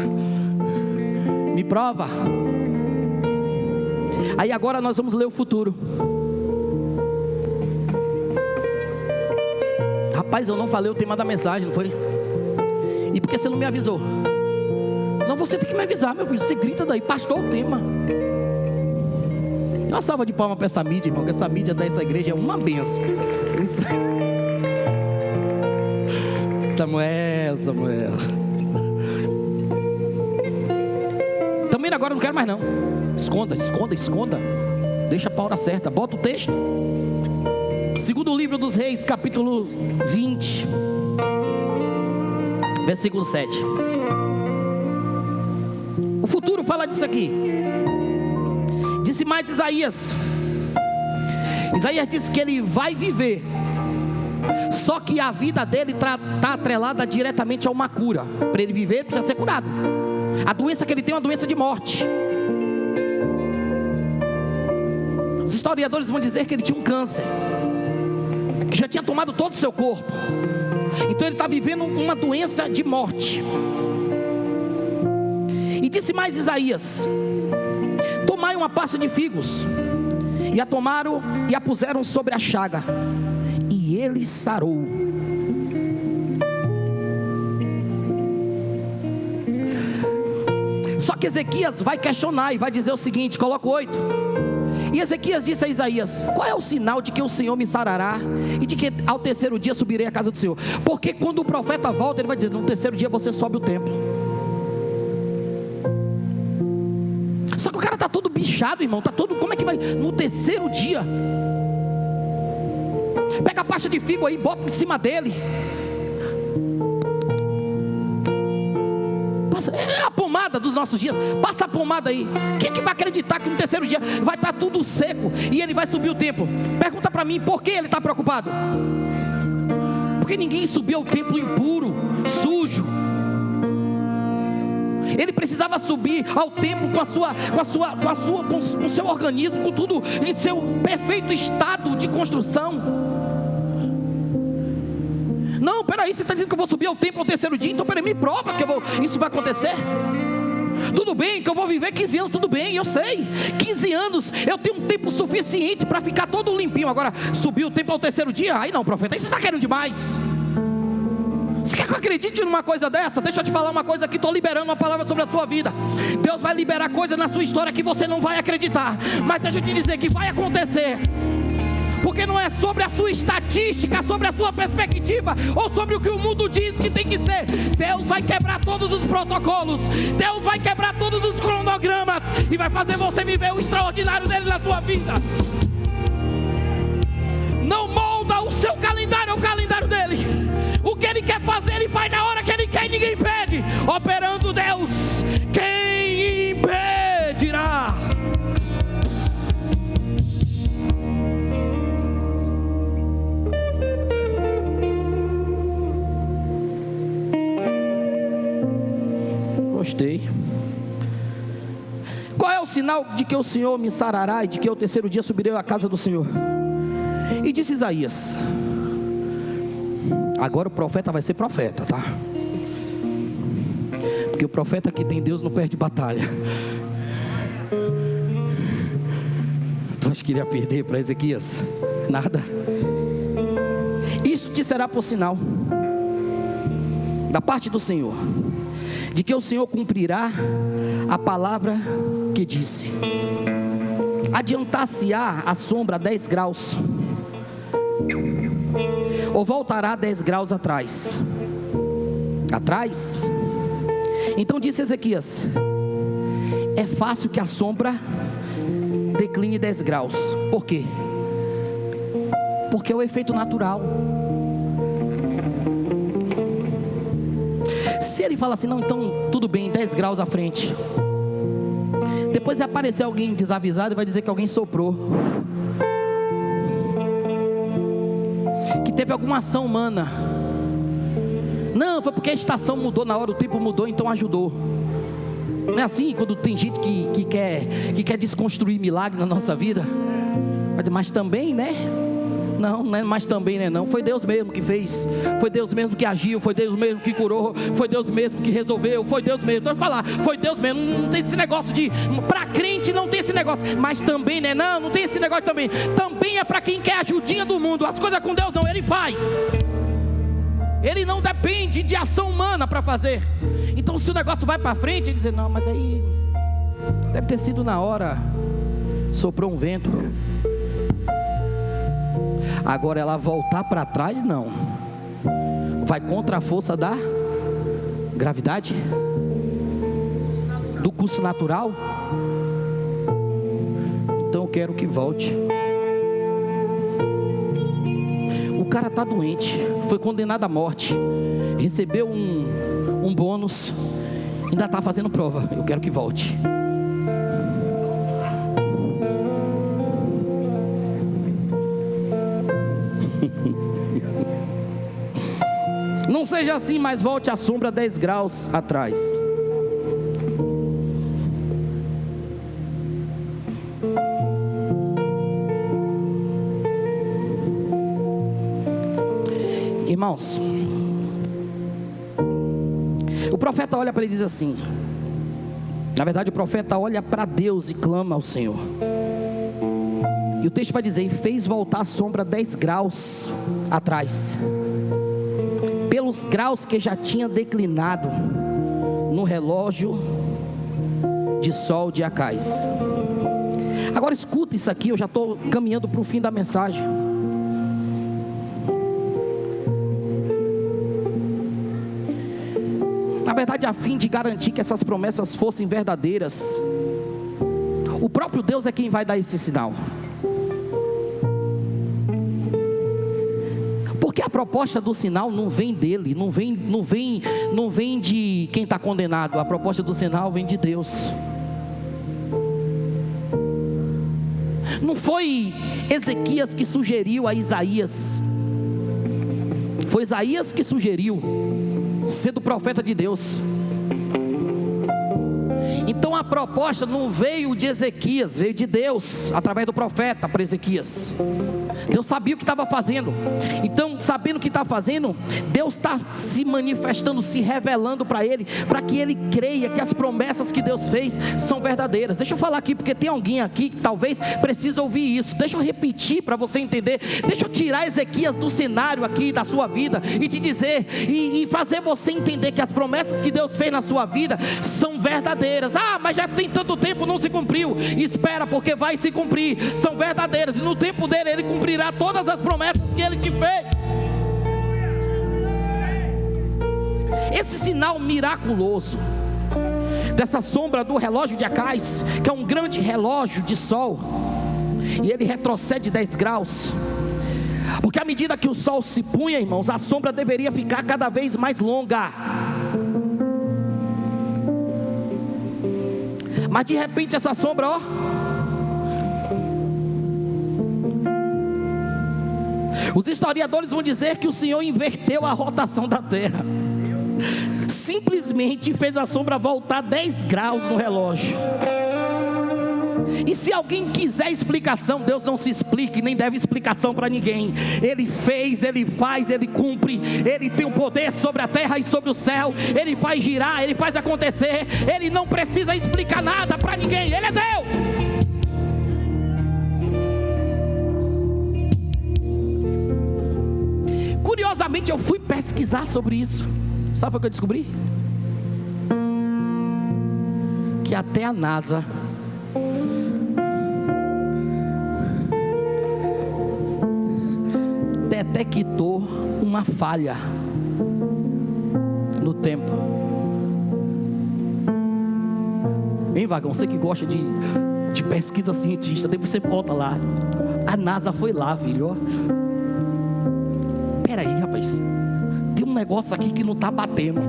Speaker 1: Me prova. Aí agora nós vamos ler o futuro. Rapaz, eu não falei o tema da mensagem, não foi? E por que você não me avisou? Não, você tem que me avisar, meu filho. Você grita daí, pastor, o tema. Uma salva de palmas para essa mídia, irmão, que essa mídia dessa igreja é uma benção. Samuel. Também agora eu não quero mais não. Esconda. Deixa para a hora certa. Bota o texto. Segundo livro dos Reis, capítulo 20, versículo 7. O futuro fala disso aqui. Disse mais Isaías disse que ele vai viver, só que a vida dele está atrelada diretamente a uma cura. Para ele viver, ele precisa ser curado. A doença que ele tem é uma doença de morte. Os historiadores vão dizer que ele tinha um câncer, que já tinha tomado todo o seu corpo. Então ele está vivendo uma doença de morte. E disse mais Isaías: tomai uma pasta de figos. E a tomaram e a puseram sobre a chaga, e ele sarou. Só que Ezequias vai questionar e vai dizer o seguinte, coloca 8. E Ezequias disse a Isaías: qual é o sinal de que o Senhor me sarará e de que ao terceiro dia subirei à casa do Senhor? Porque quando o profeta volta, ele vai dizer: no terceiro dia você sobe o templo. Só que o cara está todo bichado, irmão, está todo, como é que vai no terceiro dia? Pega a pasta de figo aí, bota em cima dele. É a pomada dos nossos dias. Passa a pomada aí. Quem é que vai acreditar que no terceiro dia vai estar tudo seco e ele vai subir o templo? Pergunta para mim, por que ele está preocupado? Porque ninguém subiu ao templo impuro, sujo. Ele precisava subir ao templo com o seu organismo, com tudo em seu perfeito estado de construção. Não, peraí, você está dizendo que eu vou subir ao templo ao terceiro dia? Então peraí, me prova que isso vai acontecer. Tudo bem que eu vou viver 15 anos, tudo bem, eu sei. 15 anos, eu tenho um tempo suficiente para ficar todo limpinho. Agora, subir o templo ao terceiro dia? Aí não, profeta, aí você está querendo demais. Você quer que eu acredite numa coisa dessa? Deixa eu te falar uma coisa aqui, estou liberando uma palavra sobre a sua vida. Deus vai liberar coisas na sua história que você não vai acreditar, mas deixa eu te dizer que vai acontecer. Porque não é sobre a sua estatística, sobre a sua perspectiva, ou sobre o que o mundo diz que tem que ser. Deus vai quebrar todos os protocolos, Deus vai quebrar todos os cronogramas, e vai fazer você viver o extraordinário dele na sua vida. Não molda o seu calendário ao calendário dele. O que ele quer fazer, ele faz na hora que ele quer e ninguém impede. Operando Deus, quem impedirá? Gostei. Qual é o sinal de que o Senhor me sarará e de que ao terceiro dia subirei à casa do Senhor? E disse Isaías. Agora o profeta vai ser profeta, tá? Porque o profeta que tem Deus não perde batalha. Tu acha que iria perder para Ezequias? Nada. Isso te será por sinal da parte do Senhor, de que o Senhor cumprirá a palavra que disse. Adiantar-se-á a sombra 10 graus, ou voltará 10 graus atrás? Atrás? Então disse Ezequias: é fácil que a sombra decline 10 graus. Por quê? Porque é o efeito natural. Se ele fala assim, não, então tudo bem, 10 graus à frente. Depois vai aparecer alguém desavisado e vai dizer que alguém soprou, que teve alguma ação humana. Não, foi porque a estação mudou na hora, o tempo mudou, então ajudou. Não é assim quando tem gente que quer desconstruir milagre na nossa vida? Mas também, né? Não, mas também, né? Não, foi Deus mesmo que fez, foi Deus mesmo que agiu, foi Deus mesmo que curou, foi Deus mesmo que resolveu, foi Deus mesmo. Então eu falar, foi Deus mesmo. Não tem esse negócio de, para crente não tem esse negócio, mas também, né? Não tem esse negócio também. Também é para quem quer a ajudinha do mundo. As coisas com Deus não, Ele faz. Ele não depende de ação humana para fazer. Então se o negócio vai para frente, ele diz, não, mas aí deve ter sido na hora, soprou um vento. Agora ela voltar para trás, não. Vai contra a força da gravidade, do curso natural. Então eu quero que volte. O cara está doente, foi condenado à morte, recebeu um bônus, ainda está fazendo prova. Eu quero que volte. Não seja assim, mas volte a sombra 10 graus atrás. Irmãos, o profeta olha para ele e diz assim. Na verdade o profeta olha para Deus e clama ao Senhor. E o texto vai dizer, e fez voltar a sombra 10 graus atrás, pelos graus que já tinha declinado no relógio de sol de Acais. Agora escuta isso aqui, eu já estou caminhando para o fim da mensagem. Na verdade, a fim de garantir que essas promessas fossem verdadeiras, o próprio Deus é quem vai dar esse sinal. Porque a proposta do sinal não vem dele, não vem de quem está condenado. A proposta do sinal vem de Deus. Não foi Ezequias que sugeriu a Isaías, foi Isaías que sugeriu, sendo profeta de Deus. proposta não veio de Ezequias, veio de Deus, através do profeta para Ezequias. Deus sabia o que estava fazendo. Então, sabendo o que está fazendo, Deus está se manifestando, se revelando para ele, para que ele creia que as promessas que Deus fez são verdadeiras. Deixa eu falar aqui, porque tem alguém aqui que talvez precise ouvir isso. Deixa eu repetir para você entender. Deixa eu tirar Ezequias do cenário aqui da sua vida e te dizer, e fazer você entender que as promessas que Deus fez na sua vida são verdadeiras. Ah, mas já tem tanto tempo, não se cumpriu. Espera, porque vai se cumprir. São verdadeiras, e no tempo dele ele cumprirá todas as promessas que ele te fez. Esse sinal miraculoso dessa sombra do relógio de Acais, que é um grande relógio de sol, e ele retrocede 10 graus, porque à medida que o sol se punha, irmãos, a sombra deveria ficar cada vez mais longa. Mas de repente essa sombra, ó, os historiadores vão dizer que o Senhor inverteu a rotação da terra, simplesmente fez a sombra voltar 10 graus no relógio. E se alguém quiser explicação, Deus não se explica e nem deve explicação para ninguém. Ele fez, Ele faz, Ele cumpre. Ele tem o poder sobre a terra e sobre o céu. Ele faz girar, Ele faz acontecer. Ele não precisa explicar nada para ninguém. Ele é Deus. Curiosamente, eu fui pesquisar sobre isso. Sabe o que eu descobri? Que até a NASA detectou uma falha no tempo. Hein, Vagão? Você que gosta de pesquisa cientista, depois você volta lá. A NASA foi lá, filho, ó. Peraí, rapaz, tem um negócio aqui que não está batendo.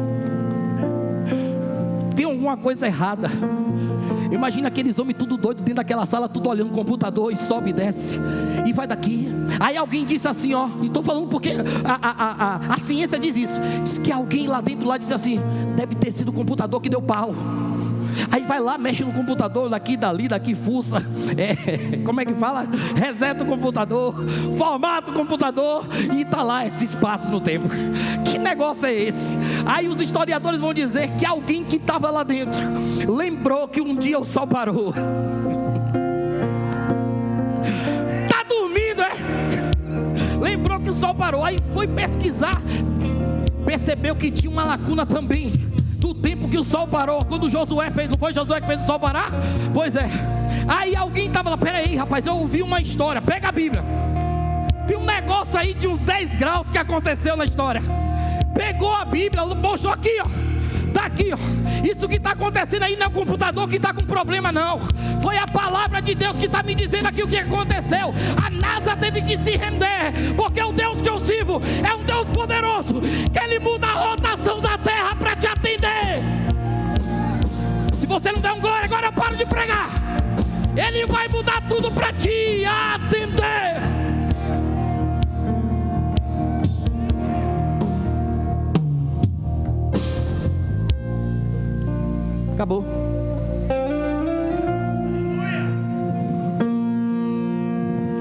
Speaker 1: Tem alguma coisa errada. Imagina aqueles homens tudo doido dentro daquela sala, tudo olhando no computador, e sobe e desce, e vai daqui. Aí alguém disse assim, ó, e estou falando porque a ciência diz isso. Diz que alguém lá dentro lá disse assim: deve ter sido o computador que deu pau. Aí vai lá, mexe no computador, daqui, dali, daqui, fuça. Como é que fala? Reseta o computador, formata o computador, e está lá esse espaço no tempo. Que negócio é esse? Aí os historiadores vão dizer que alguém que estava lá dentro lembrou que um dia o sol parou. Está dormindo, é? Lembrou que o sol parou. Aí foi pesquisar, percebeu que tinha uma lacuna também do tempo que o sol parou, quando Josué fez. Não foi Josué que fez o sol parar? Pois é. Aí alguém estava lá: peraí, rapaz, eu ouvi uma história. Pega a Bíblia. Tem um negócio aí de uns 10 graus que aconteceu na história. Pegou a Bíblia, mostrou aqui, ó. Está aqui, ó. Isso que está acontecendo aí não é o computador que está com problema, não. Foi a palavra de Deus que está me dizendo aqui o que aconteceu. A NASA teve que se render, porque o Deus que eu sirvo é um Deus poderoso, que Ele muda a rotação da terra para te atender. Se você não der um glória, agora eu paro de pregar. Ele vai mudar tudo para te atender. Acabou.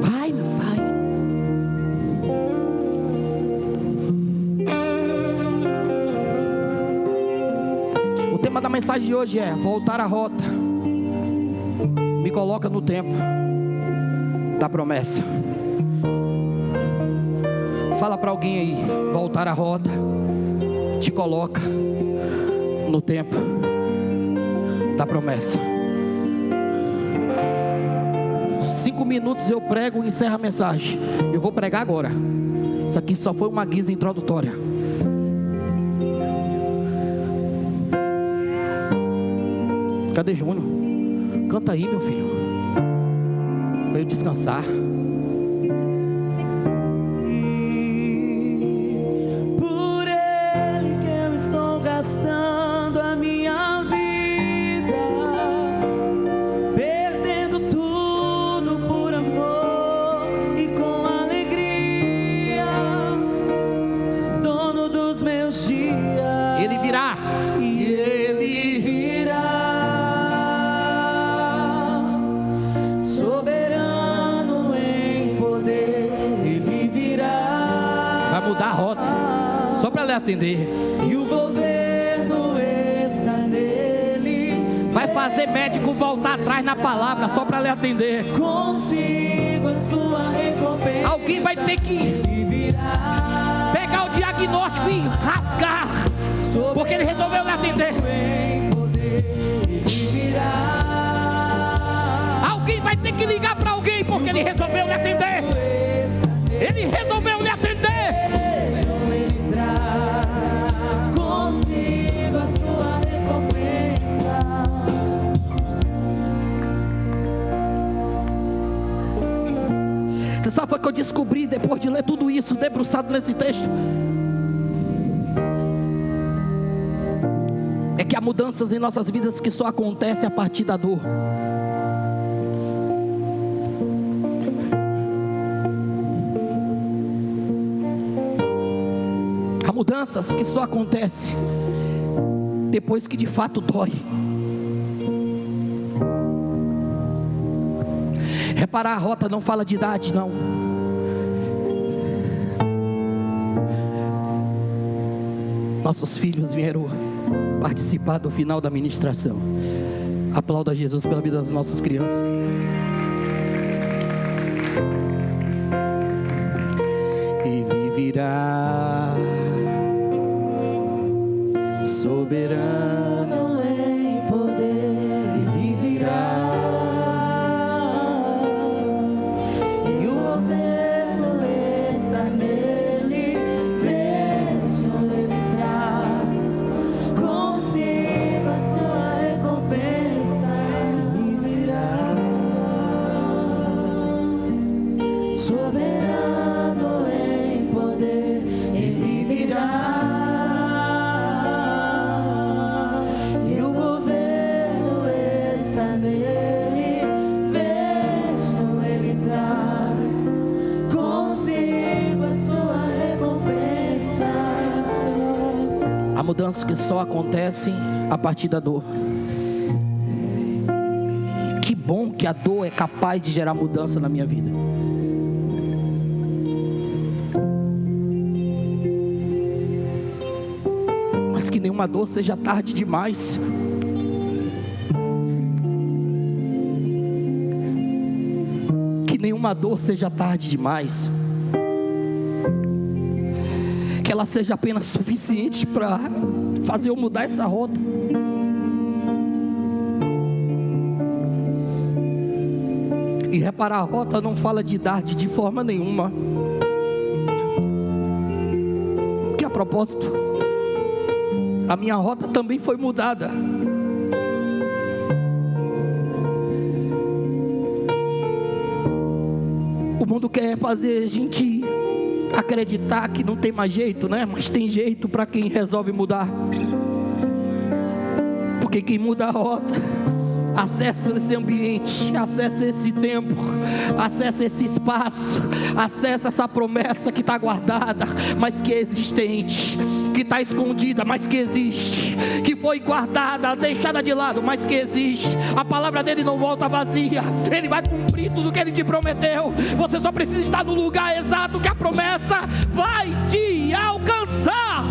Speaker 1: Vai, meu pai. O tema da mensagem de hoje é voltar à rota. Me coloca no tempo da promessa. Fala para alguém aí: voltar à rota te coloca no tempo da promessa. 5 minutos eu prego e encerro a mensagem. Eu vou pregar agora. Isso aqui só foi uma guisa introdutória. Cadê Júnior? Canta aí, meu filho, pra eu descansar.
Speaker 2: Por Ele que eu estou gastando a minha vida, perdendo tudo por amor e com alegria, dono dos meus dias.
Speaker 1: Ele virá.
Speaker 2: E Ele virá.
Speaker 1: mudar a rota, só para lhe atender.
Speaker 2: E o governo está nele.
Speaker 1: Vai fazer médico voltar atrás na palavra, só para lhe atender.
Speaker 2: Consigo a sua recompensa.
Speaker 1: Alguém vai ter que
Speaker 2: E virá
Speaker 1: pegar o diagnóstico e rasgar, porque ele resolveu lhe atender.
Speaker 2: em poder. Ele virá.
Speaker 1: Alguém vai ter que ligar para alguém, porque ele resolveu lhe atender. Ele resolveu lhe atender.
Speaker 2: Ele traz consigo a sua recompensa.
Speaker 1: Você sabe o que eu descobri depois de ler tudo isso, debruçado nesse texto? É que há mudanças em nossas vidas que só acontecem a partir da dor. Há mudanças que só acontecem depois que de fato dói. Reparar a rota não fala de idade, não. Nossos filhos vieram participar do final da ministração. Aplauda Jesus pela vida das nossas crianças. Ele virá, soberano
Speaker 2: Em poder ele virá. E o governo está nele. Vejam, ele traz consigo a sua recompensa. Ele virá. Soberano em poder ele virá. E o governo está nele. Vejam, ele traz consigo a sua recompensa.
Speaker 1: Há mudanças que só acontecem a partir da dor. Que bom que a dor é capaz de gerar mudança na minha vida. Mas que nenhuma dor seja tarde demais. Que nenhuma dor seja tarde demais. Que ela seja apenas suficiente para fazer eu mudar essa rota. E reparar, a rota não fala de idade de forma nenhuma. Que a propósito, a minha rota também foi mudada. O mundo quer fazer a gente acreditar que não tem mais jeito, né? Mas tem jeito para quem resolve mudar. Porque quem muda a rota acessa esse ambiente, acessa esse tempo, acessa esse espaço, acessa essa promessa que está guardada, mas que é existente, que está escondida, mas que existe, que foi guardada, deixada de lado, mas que existe. A palavra dele não volta vazia, ele vai cumprir tudo que ele te prometeu. Você só precisa estar no lugar exato que a promessa vai te alcançar.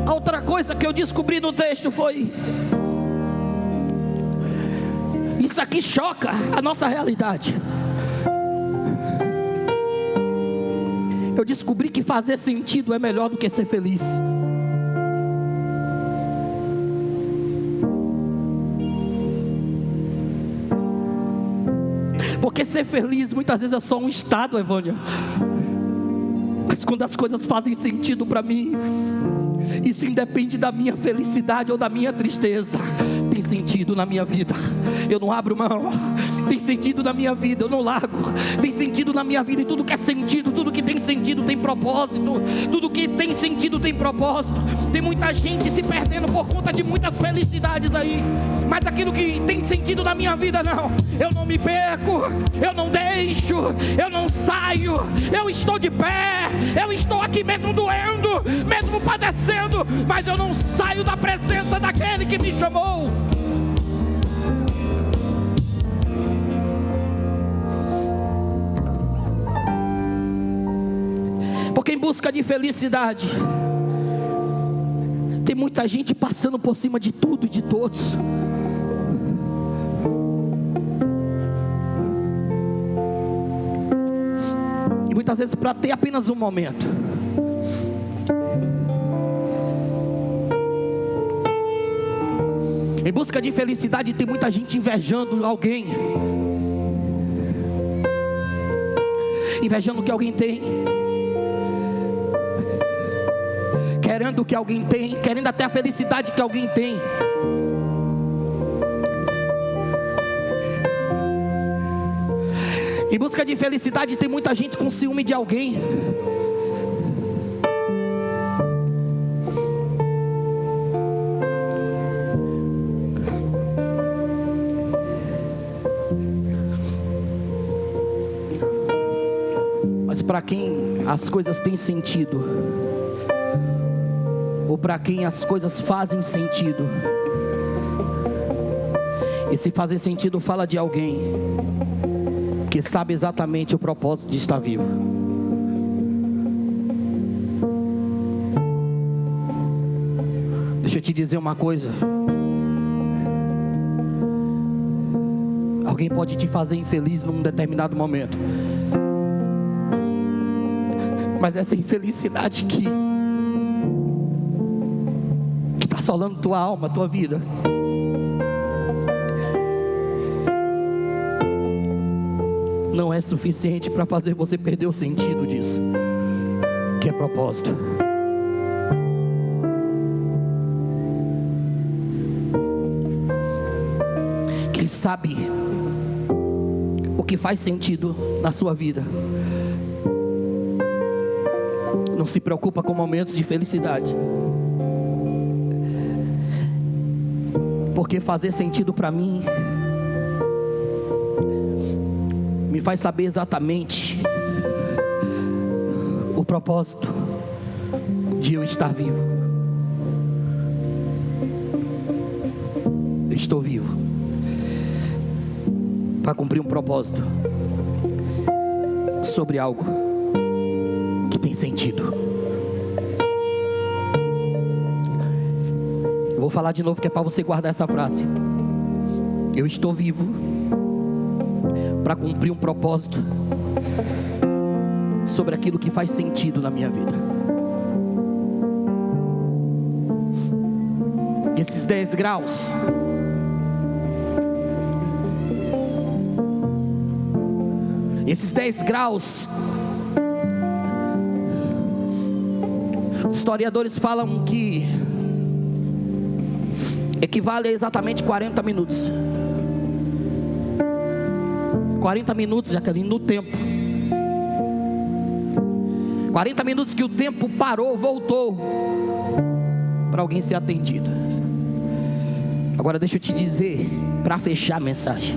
Speaker 1: Outra coisa que eu descobri no texto foi: isso aqui choca a nossa realidade. Eu descobri que fazer sentido é melhor do que ser feliz. Porque ser feliz muitas vezes é só um estado, Evânia. Mas quando as coisas fazem sentido para mim, isso independe da minha felicidade ou da minha tristeza. Tem sentido na minha vida, eu não abro mão. Tem sentido na minha vida, eu não largo. Tem sentido na minha vida, e tudo que é sentido, tudo que tem sentido tem propósito. Tudo que tem sentido tem propósito. Tem muita gente se perdendo por conta de muitas felicidades aí, mas aquilo que tem sentido na minha vida não. Eu não me perco, eu não deixo, eu não saio. Eu estou de pé, eu estou aqui mesmo doendo, mesmo padecendo, mas eu não saio da presença daquele que me chamou. busca de felicidade, tem muita gente passando por cima de tudo e de todos. E muitas vezes para ter apenas um momento. Em busca de felicidade, tem muita gente invejando alguém, invejando o que alguém tem, querendo o que alguém tem, querendo até a felicidade que alguém tem. Em busca de felicidade, tem muita gente com ciúme de alguém. Mas para quem as coisas têm sentido, ou para quem as coisas fazem sentido, esse fazer sentido fala de alguém que sabe exatamente o propósito de estar vivo. Deixa eu te dizer uma coisa. Alguém pode te fazer infeliz num determinado momento, mas essa infelicidade que está assolando tua alma, tua vida, não é suficiente para fazer você perder o sentido disso, que é propósito. Quem sabe o que faz sentido na sua vida não se preocupa com momentos de felicidade, porque fazer sentido para mim me faz saber exatamente o propósito de eu estar vivo. Eu estou vivo para cumprir um propósito sobre algo que tem sentido. Eu vou falar de novo, que é para você guardar essa frase. Eu estou vivo para cumprir um propósito sobre aquilo que faz sentido na minha vida. Esses 10 graus os historiadores falam que equivale a exatamente 40 minutos. 40 minutos, Jaqueline, no tempo. 40 minutos que o tempo parou, voltou para alguém ser atendido. Agora deixa eu te dizer, para fechar a mensagem,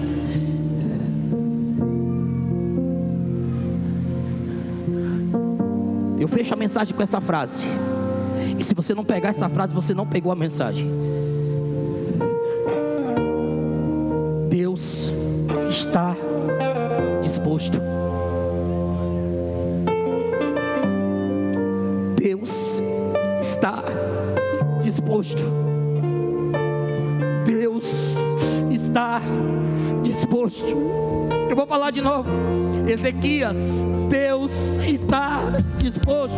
Speaker 1: eu fecho a mensagem com essa frase. E se você não pegar essa frase, você não pegou a mensagem. Deus está disposto. Deus está disposto. Deus está disposto. Eu vou falar de novo. Ezequias, Deus está disposto.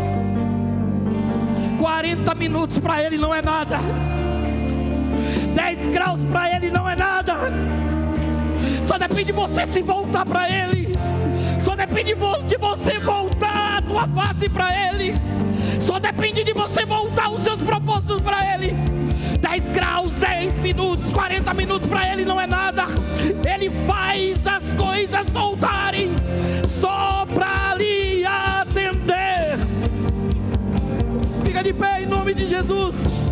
Speaker 1: 40 minutos para ele não é nada. 10 graus para ele não é nada. Só depende de você se voltar para ele. Só depende de você voltar a tua face para ele. Só depende de você voltar os seus propósitos para ele. 10 graus, 10 minutos, 40 minutos para ele não é nada. Ele faz as coisas voltarem só para lhe atender. Fica de pé em nome de Jesus.